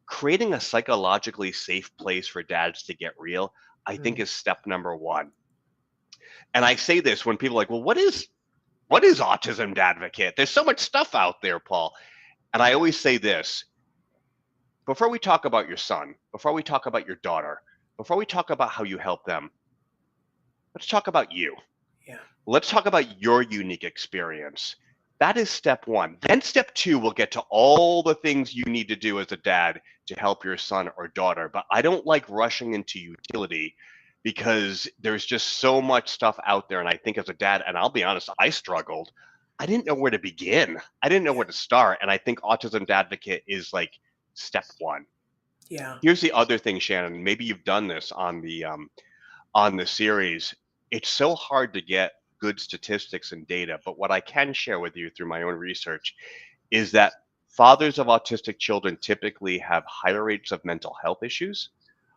C: Creating a psychologically safe place for dads to get real, I think, is step number one. And I say this when people are like, well, what is Autism Dadvocate? There's so much stuff out there, Paul. And I always say this: before we talk about your son, before we talk about your daughter, before we talk about how you help them, let's talk about you.
B: Yeah.
C: Let's talk about your unique experience. That is step one. Then step two, we'll get to all the things you need to do as a dad to help your son or daughter. But I don't like rushing into utility because there's just so much stuff out there. And I think as a dad, and I'll be honest, I struggled. I didn't know where to begin. I didn't know where to start. And I think Autism Dadvocate is like step one.
B: Yeah.
C: Here's the other thing, Shannon. Maybe you've done this on the series. It's so hard to get good statistics and data, but what I can share with you through my own research is that fathers of autistic children typically have higher rates of mental health issues,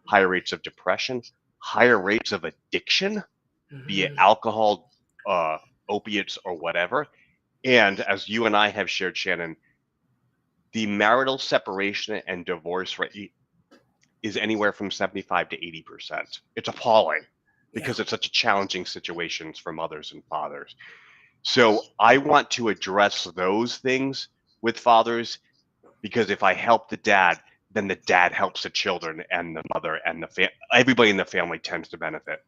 C: higher rates of depression, higher rates of addiction, be it alcohol, opiates, or whatever. And as you and I have shared, Shannon, the marital separation and divorce rate is anywhere from 75 to 80%. It's appalling because it's such a challenging situations for mothers and fathers. So I want to address those things with fathers, because if I help the dad, then the dad helps the children, and the mother and everybody in the family tends to benefit.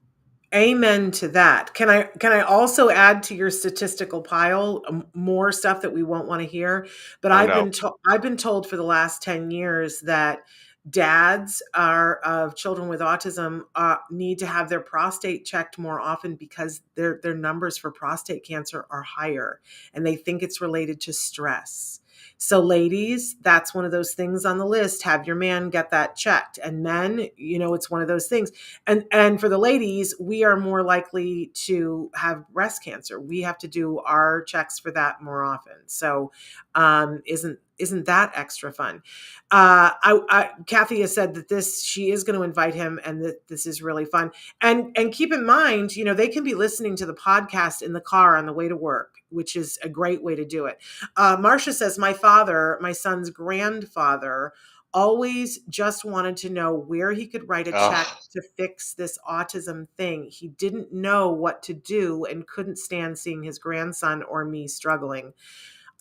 B: Amen to that. Can I also add to your statistical pile more stuff that we won't want to hear? But I've been told for the last 10 years that dads of children with autism need to have their prostate checked more often because their numbers for prostate cancer are higher, and they think it's related to stress. So ladies, that's one of those things on the list. Have your man get that checked. And men, it's one of those things. And for the ladies, we are more likely to have breast cancer. We have to do our checks for that more often. So isn't that extra fun? Kathy has said that she is going to invite him, and that this is really fun. And keep in mind, they can be listening to the podcast in the car on the way to work, which is a great way to do it. Marcia says, my father, my son's grandfather, always just wanted to know where he could write a check to fix this autism thing. He didn't know what to do and couldn't stand seeing his grandson or me struggling.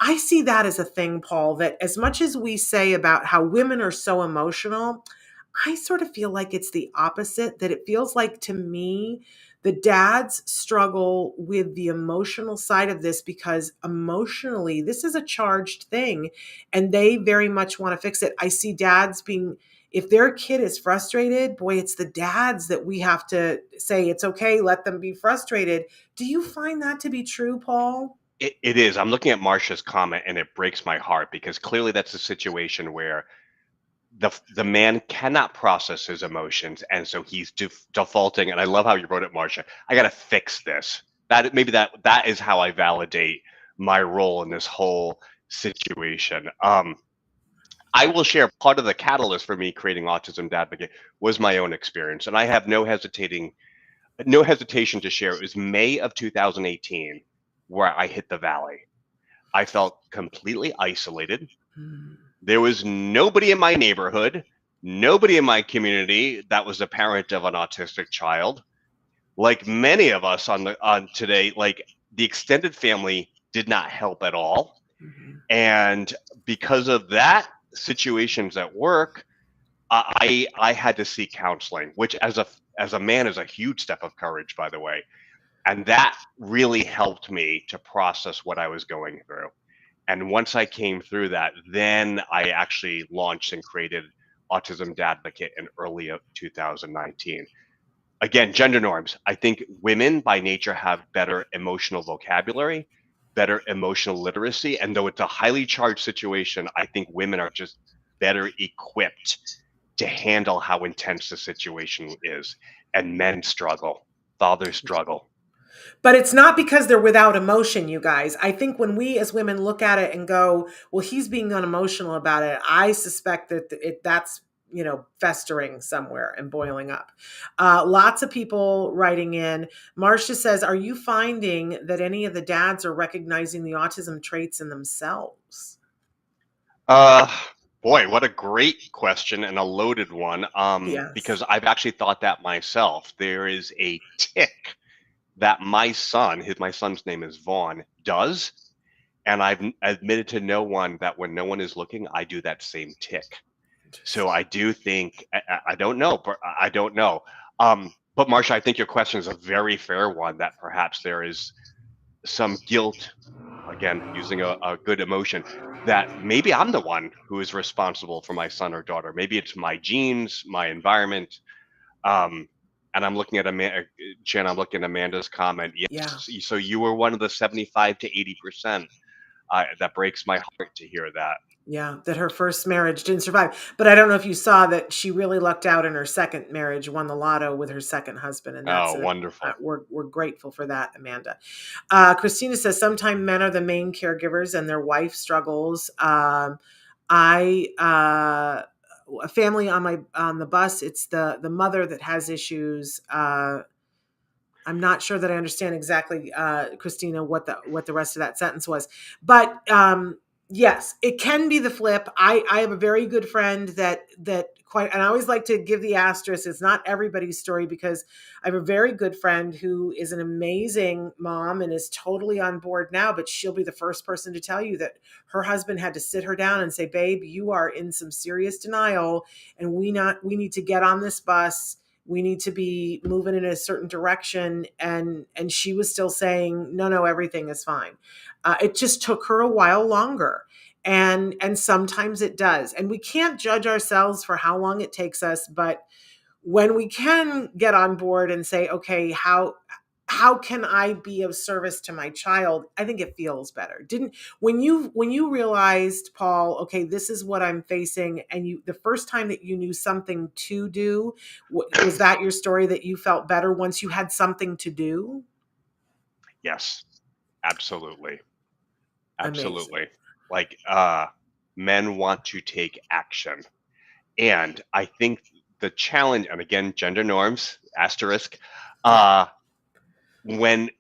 B: I see that as a thing, Paul, that as much as we say about how women are so emotional, I sort of feel like it's the opposite, that it feels like to me, the dads struggle with the emotional side of this because emotionally, this is a charged thing and they very much want to fix it. I see dads if their kid is frustrated, boy, it's the dads that we have to say, it's okay, let them be frustrated. Do you find that to be true, Paul?
C: It is. I'm looking at Marcia's comment and it breaks my heart, because clearly that's a situation where the man cannot process his emotions, and so he's defaulting. And I love how you wrote it, Marcia. I got to fix this. that is how I validate my role in this whole situation. I will share part of the catalyst for me creating Autism Dadvocate was my own experience, and I have no hesitation to share. It was May of 2018 where I hit the valley. I felt completely isolated. There was nobody in my neighborhood, nobody in my community that was a parent of an autistic child. Like many of us on today, like the extended family did not help at all. And because of that, situations at work, I had to seek counseling, which as a man is a huge step of courage, by the way. And that really helped me to process what I was going through. And once I came through that, then I actually launched and created Autism Dadvocate in early 2019. Again, gender norms. I think women by nature have better emotional vocabulary, better emotional literacy. And though it's a highly charged situation, I think women are just better equipped to handle how intense the situation is. And men struggle, fathers struggle.
B: But it's not because they're without emotion, you guys. I think when we as women look at it and go, well, he's being unemotional about it, I suspect that that's festering somewhere and boiling up. Lots of people writing in. Marcia says, are you finding that any of the dads are recognizing the autism traits in themselves?
C: Boy, what a great question and a loaded one.
B: Yes.
C: Because I've actually thought that myself. There is a tick that my son's name is Vaughn, does. And I've admitted to no one that when no one is looking, I do that same tick. So I do think, I don't know, but I don't know. But Marcia, I think your question is a very fair one, that perhaps there is some guilt, again, using a good emotion, that maybe I'm the one who is responsible for my son or daughter. Maybe it's my genes, my environment. And I'm looking at Jen, I'm looking at Amanda's comment. Yes, yeah. So you were one of the 75 to 80%. That breaks my heart to hear that.
B: Yeah, that her first marriage didn't survive. But I don't know if you saw that she really lucked out in her second marriage, won the lotto with her second husband. And that's
C: wonderful.
B: We're grateful for that, Amanda. Christina says, sometimes men are the main caregivers and their wife struggles. A family on the bus, it's the mother that has issues. I'm not sure that I understand exactly, Christina, what the rest of that sentence was, but yes, it can be the flip. I have a very good friend that and I always like to give the asterisk. It's not everybody's story, because I have a very good friend who is an amazing mom and is totally on board now, but she'll be the first person to tell you that her husband had to sit her down and say, babe, you are in some serious denial, and we need to get on this bus. We need to be moving in a certain direction. And she was still saying, no, everything is fine. It just took her a while longer. And sometimes it does. And we can't judge ourselves for how long it takes us. But when we can get on board and say, okay, how can I be of service to my child? I think it feels better. When you realized, Paul, okay, this is what I'm facing, and the first time that you knew something to do, was that your story, that you felt better once you had something to do?
C: Yes, absolutely. Absolutely.
B: Amazing.
C: Like, men want to take action. And I think the challenge, and again, gender norms, asterisk, when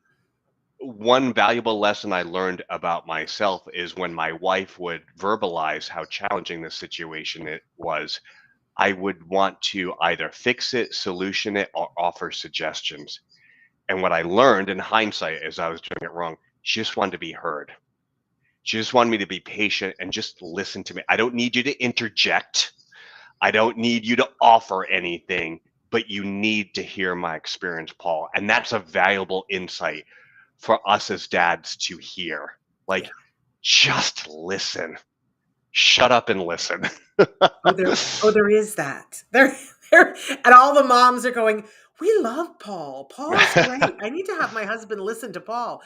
C: one valuable lesson I learned about myself is when my wife would verbalize how challenging the situation it was, I would want to either fix it, solution it, or offer suggestions. And what I learned in hindsight is I was doing it wrong. She just wanted to be heard. She just wanted me to be patient and just listen to me. I don't need you to interject. I don't need you to offer anything, but you need to hear my experience, Paul. And that's a valuable insight for us as dads to hear. Like, just listen. Shut up and listen.
B: There is that. There, and all the moms are going, we love Paul. Paul is great. I need to have my husband listen to Paul.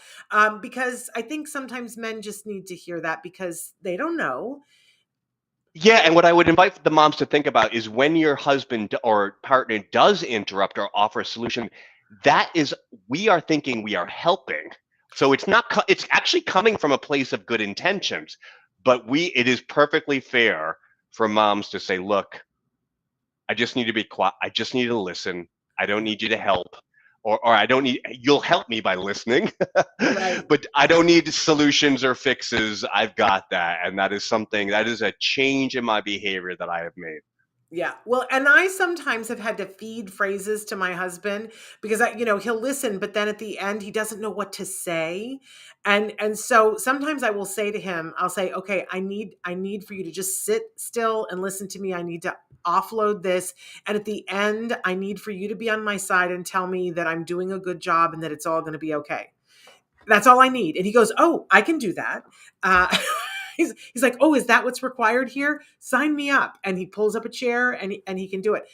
B: Because I think sometimes men just need to hear that, because they don't know.
C: Yeah, and what I would invite the moms to think about is when your husband or partner does interrupt or offer a solution, we are thinking we are helping. So it's not, it's actually coming from a place of good intentions, but it is perfectly fair for moms to say, look, I just need to be quiet. I just need to listen. I don't need you to help. Or I don't need, you'll help me by listening,
B: Right.
C: but I don't need solutions or fixes. I've got that. And that is a change in my behavior that I have made.
B: Yeah. Well, and I sometimes have had to feed phrases to my husband because he'll listen, but then at the end he doesn't know what to say. And so sometimes I will say to him, I'll say, "Okay, I need for you to just sit still and listen to me. I need to offload this. And at the end, I need for you to be on my side and tell me that I'm doing a good job and that it's all going to be okay. That's all I need." And he goes, "Oh, I can do that." Uh, he's like, "Oh, is that what's required here? Sign me up." And he pulls up a chair and he can do it.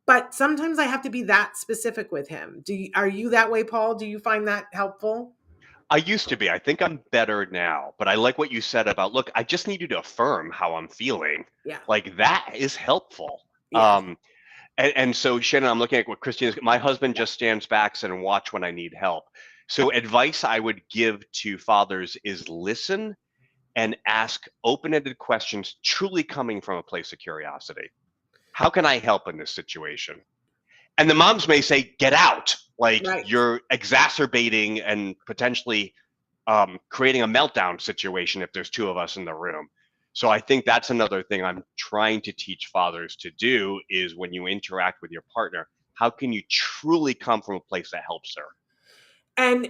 B: But sometimes I have to be that specific with him. Are you that way, Paul? Do you find that helpful?
C: I used to be. I think I'm better now, but I like what you said about, look, I just need you to affirm how I'm feeling.
B: Yeah.
C: Like that is helpful.
B: Yes.
C: And so Shannon, I'm looking at what Christine is. My husband just stands back and watch when I need help. So advice I would give to fathers is listen and ask open-ended questions, truly coming from a place of curiosity. How can I help in this situation? And the moms may say, get out, like
B: Right.
C: you're exacerbating and potentially creating a meltdown situation if there's two of us in the room. So I think that's another thing I'm trying to teach fathers to do is when you interact with your partner, how can you truly come from a place that helps her?
B: And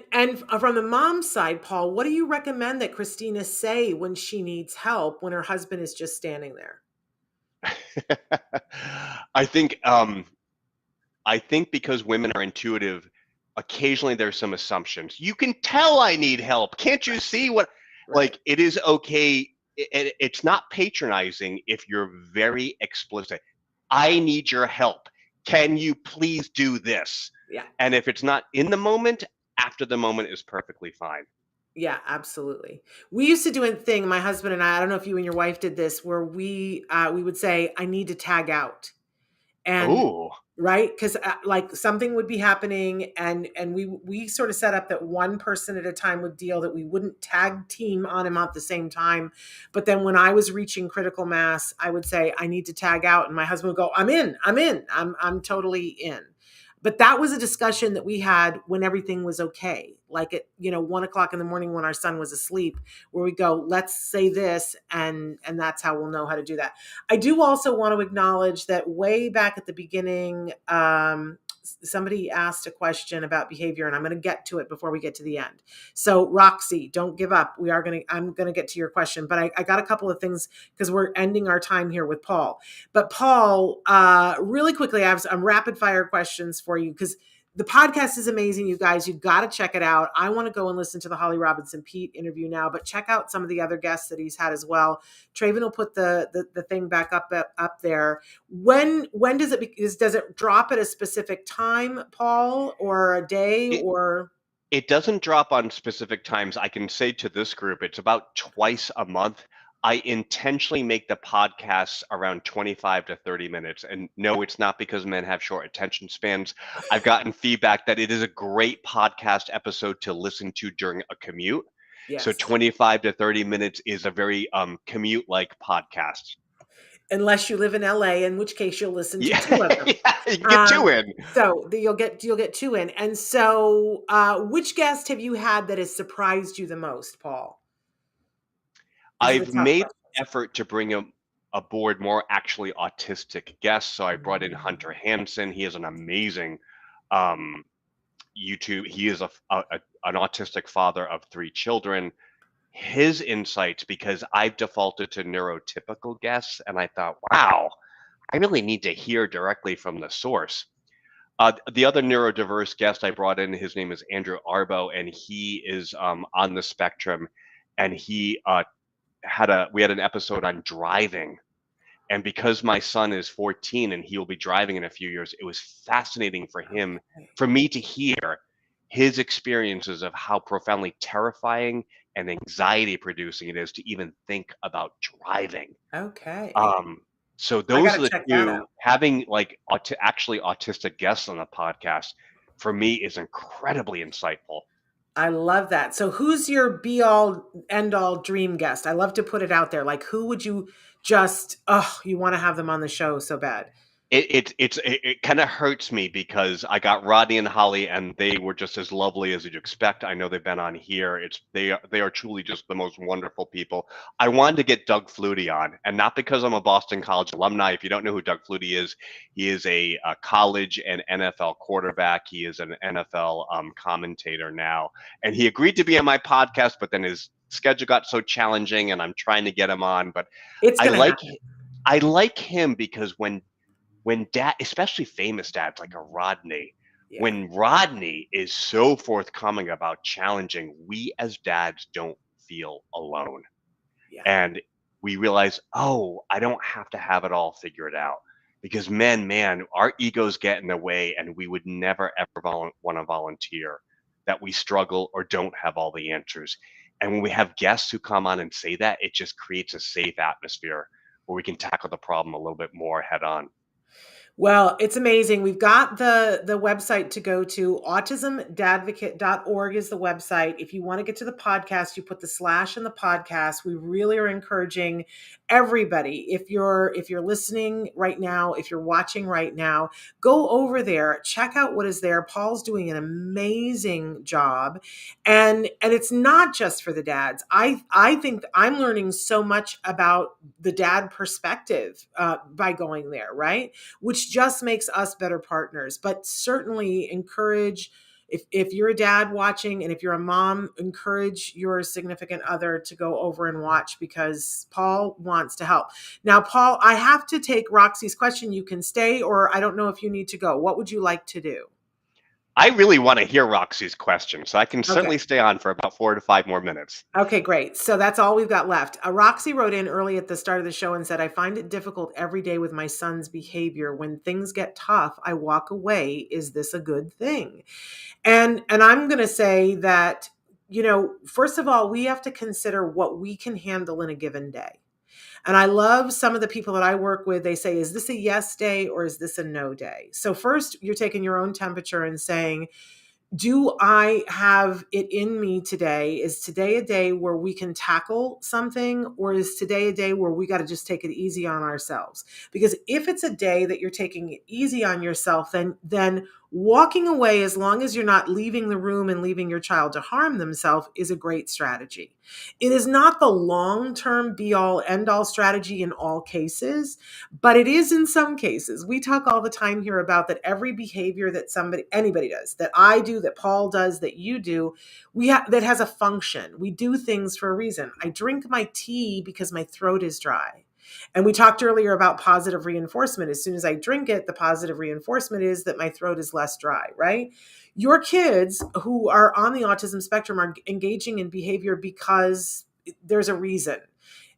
B: from the mom's side, Paul, what do you recommend that Christina say when she needs help when her husband is just standing there?
C: I think because women are intuitive, occasionally there's some assumptions. You can tell I need help. Can't you see what?
B: Right.
C: Like it is okay. It's not patronizing if you're very explicit. I need your help. Can you please do this?
B: Yeah.
C: And if it's not in the moment, after the moment is perfectly fine.
B: Yeah, absolutely. We used to do a thing, my husband and I don't know if you and your wife did this, where we would say, "I need to tag out." And
C: Oh,
B: right? Because like something would be happening, and we sort of set up that one person at a time would deal, that we wouldn't tag team on him at the same time. But then when I was reaching critical mass, I would say, "I need to tag out," and my husband would go, I'm totally in." But that was a discussion that we had when everything was okay, like at 1 o'clock in the morning when our son was asleep, where we go, "Let's say this," and that's how we'll know how to do that. I do also want to acknowledge that way back at the beginning, somebody asked a question about behavior, and I'm going to get to it before we get to the end. So Roxy, don't give up. I'm going to get to your question, but I got a couple of things because we're ending our time here with Paul. But Paul, really quickly, I have some rapid fire questions for you because the podcast is amazing, you guys. You've got to check it out. I want to go and listen to the Holly Robinson Pete interview now, but check out some of the other guests that he's had as well. Traven will put the thing back up there. When does it drop at a specific time, Paul, or a day,
C: it,
B: or?
C: it doesn't drop on specific times. I can say to this group, it's about twice a month. I intentionally make the podcasts around 25 to 30 minutes. And no, it's not because men have short attention spans. I've gotten feedback that it is a great podcast episode to listen to during a commute. So
B: Yes.
C: 25 to 30 minutes is a very commute-like podcast.
B: Unless you live in LA, in which case you'll listen to
C: Yeah,
B: two of them.
C: yeah, you can get two in.
B: So you'll get two in. And so, which guest have you had that has surprised you the most, Paul? These are the
C: I've
B: tough
C: made an
B: questions.
C: effort to bring aboard more actually autistic guests. So I brought in Hunter Hansen. He is an amazing um, YouTube. He is an autistic father of 3 children. His insights, because I've defaulted to neurotypical guests, and I thought, wow, I really need to hear directly from the source. The other neurodiverse guest I brought in, his name is Andrew Arbo, and he is on the spectrum, and he we had an episode on driving. And because my son is 14 and he will be driving in a few years, it was fascinating for me to hear his experiences of how profoundly terrifying and anxiety producing it is to even think about driving.
B: Okay.
C: So
B: I got
C: those
B: to
C: are the
B: check that
C: two,
B: out.
C: having like actually autistic guests on the podcast for me is incredibly insightful.
B: I love that. So who's your be all end all dream guest? I love to put it out there. Like, who would you just, oh, you want to have them on the show so bad?
C: It kind of hurts me because I got Rodney and Holly, and they were just as lovely as you'd expect. I know they've been on here. They are truly just the most wonderful people. I wanted to get Doug Flutie on, and not because I'm a Boston College alumni. If you don't know who Doug Flutie is, he is a college and NFL quarterback. He is an NFL commentator now, and he agreed to be on my podcast, but then his schedule got so challenging, and I'm trying to get him on. But
B: It's
C: I
B: going to
C: like
B: happen.
C: I like him because when dad, especially famous dads like a Rodney,
B: Yeah.
C: when Rodney is so forthcoming about challenging, we as dads don't feel alone.
B: Yeah.
C: And we realize, oh, I don't have to have it all figured out. Because man, our egos get in the way, and we would never ever want to volunteer that we struggle or don't have all the answers. And when we have guests who come on and say that, it just creates a safe atmosphere where we can tackle the problem a little bit more head on.
B: Well, it's amazing. We've got the website to go to. Autismdadvocate.org is the website. If you want to get to the podcast, you put the / in the podcast. We really are encouraging everybody. If you're listening right now, if you're watching right now, go over there, check out what is there. Paul's doing an amazing job. And it's not just for the dads. I think I'm learning so much about the dad perspective by going there, right? Which just makes us better partners. But certainly encourage, if you're a dad watching and if you're a mom, encourage your significant other to go over and watch, because Paul wants to help. Now, Paul, I have to take Roxy's question. You can stay, or I don't know if you need to go. What would you like to do?
C: I really want to hear Roxy's question, so I can certainly
B: Okay.
C: stay on for about 4 to 5 more minutes.
B: Okay, great. So that's all we've got left. Roxy wrote in early at the start of the show and said, I find it difficult every day with my son's behavior. When things get tough, I walk away. Is this a good thing? And I'm going to say that, first of all, we have to consider what we can handle in a given day. And I love some of the people that I work with. They say, is this a yes day or is this a no day? So first, you're taking your own temperature and saying, do I have it in me today? Is today a day where we can tackle something, or is today a day where we got to just take it easy on ourselves? Because if it's a day that you're taking it easy on yourself, then walking away, as long as you're not leaving the room and leaving your child to harm themselves, is a great strategy. It is not the long-term be-all, end-all strategy in all cases, but it is in some cases. We talk all the time here about that every behavior that anybody does, that I do, that Paul does, that you do, that has a function. We do things for a reason. I drink my tea because my throat is dry. And we talked earlier about positive reinforcement. As soon as I drink it, the positive reinforcement is that my throat is less dry, right? Your kids who are on the autism spectrum are engaging in behavior because there's a reason.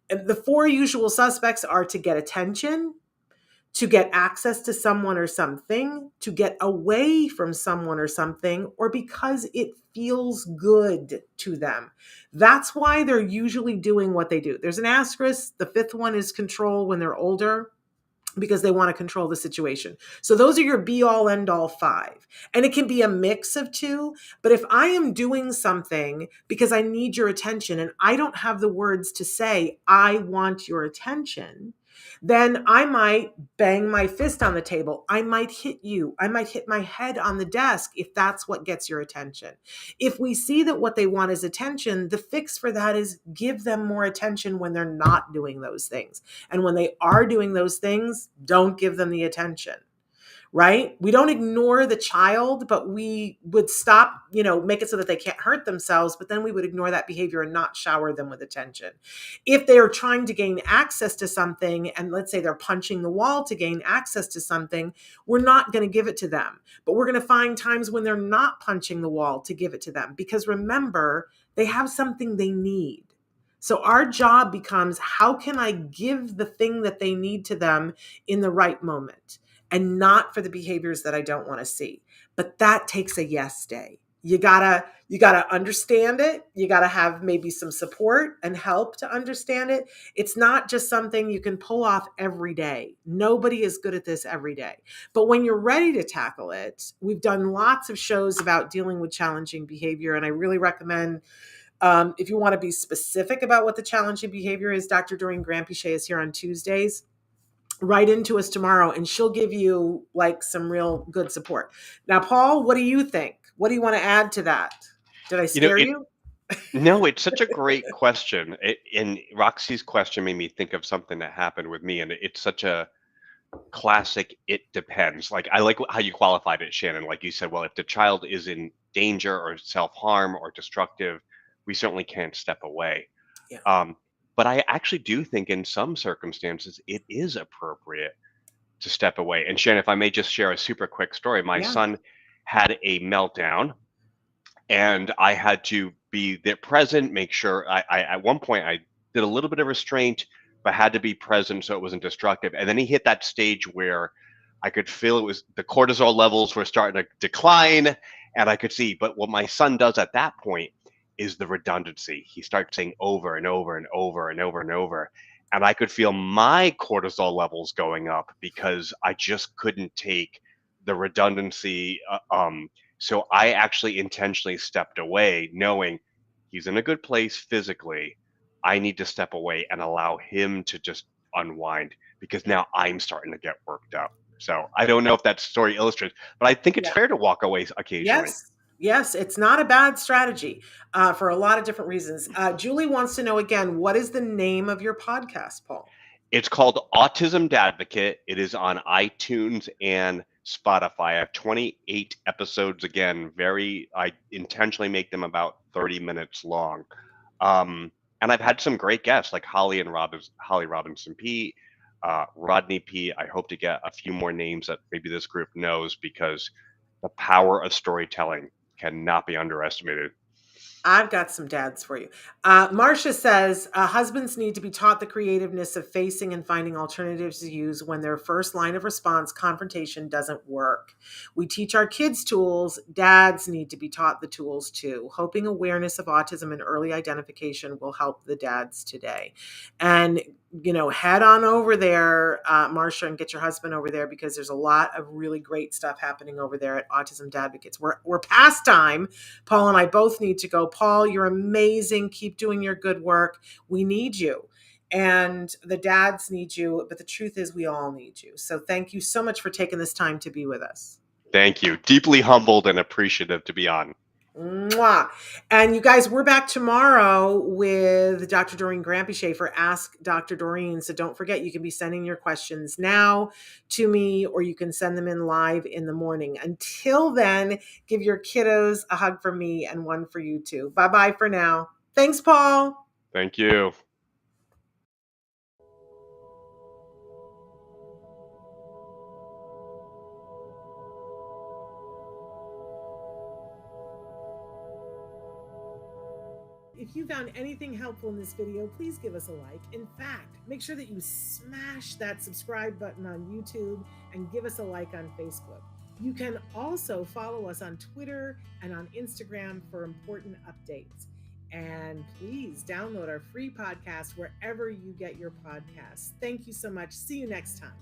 B: And the 4 usual suspects are to get attention, to get access to someone or something, to get away from someone or something, or because it feels good to them. That's why they're usually doing what they do. There's an asterisk. The 5th one is control when they're older, because they want to control the situation. So those are your be all end all 5. And it can be a mix of 2. But if I am doing something because I need your attention and I don't have the words to say, I want your attention, then I might bang my fist on the table. I might hit you. I might hit my head on the desk if that's what gets your attention. If we see that what they want is attention, the fix for that is give them more attention when they're not doing those things. And when they are doing those things, don't give them the attention. Right? We don't ignore the child, but we would stop, make it so that they can't hurt themselves, but then we would ignore that behavior and not shower them with attention. If they are trying to gain access to something, and let's say they're punching the wall to gain access to something, we're not going to give it to them, but we're going to find times when they're not punching the wall to give it to them, because remember, they have something they need. So our job becomes, how can I give the thing that they need to them in the right moment? And not for the behaviors that I don't want to see. But that takes a yes day. You gotta understand it. You gotta have maybe some support and help to understand it. It's not just something you can pull off every day. Nobody is good at this every day. But when you're ready to tackle it, we've done lots of shows about dealing with challenging behavior, and I really recommend, if you want to be specific about what the challenging behavior is, Dr. Doreen Granpeesheh is here on Tuesdays. Write into us tomorrow and she'll give you like some real good support. Now, Paul, what do you think? What do you want to add to that? Did I
C: You know,
B: scare you?
C: no, it's such a great question. And Roxy's question made me think of something that happened with me, and it's such a classic. It depends. Like I like how you qualified it, Shannon. Like you said, well, if the child is in danger or self harm or destructive, we certainly can't step away.
B: Yeah.
C: Um, but I actually do think in some circumstances it is appropriate to step away. And Shannon, if I may just share a super quick story, my
B: Yeah.
C: son had a meltdown and I had to be there present, make sure I at one point I did a little bit of restraint, but had to be present so it wasn't destructive. And then he hit that stage where I could feel it was the cortisol levels were starting to decline and I could see. But what my son does at that point is the redundancy. He starts saying over and over and over and over and over. And I could feel my cortisol levels going up because I just couldn't take the redundancy. So I actually intentionally stepped away, knowing he's in a good place physically. I need to step away and allow him to just unwind because now I'm starting to get worked up. So I don't know if that story illustrates, but I think it's
B: Yeah.
C: fair to walk away occasionally.
B: Yes. Yes. It's not a bad strategy for a lot of different reasons. Julie wants to know again, what is the name of your podcast, Paul?
C: It's called Autism Dadvocate. It is on iTunes and Spotify. I have 28 episodes again. I intentionally make them about 30 minutes long. And I've had some great guests like Holly Robinson P, Rodney P. I hope to get a few more names that maybe this group knows because the power of storytelling cannot be underestimated.
B: I've got some dads for you. Marcia says husbands need to be taught the creativeness of facing and finding alternatives to use when their first line of response, confrontation, doesn't work. We teach our kids tools. Dads need to be taught the tools too. Hoping awareness of autism and early identification will help the dads today. And head on over there, Marcia, and get your husband over there because there's a lot of really great stuff happening over there at Autism Dadvocates. We're past time. Paul and I both need to go. Paul, you're amazing. Keep doing your good work. We need you. And the dads need you. But the truth is we all need you. So thank you so much for taking this time to be with us.
C: Thank you. Deeply humbled and appreciative to be on.
B: Mwah. And you guys, we're back tomorrow with Dr. Doreen Granpeesheh for Ask Dr. Doreen. So don't forget, you can be sending your questions now to me, or you can send them in live in the morning. Until then, give your kiddos a hug from me and one for you too. Bye-bye for now. Thanks, Paul.
C: Thank you.
B: If you found anything helpful in this video, please give us a like. In fact, make sure that you smash that subscribe button on YouTube and give us a like on Facebook. You can also follow us on Twitter and on Instagram for important updates. And please download our free podcast wherever you get your podcasts. Thank you so much. See you next time.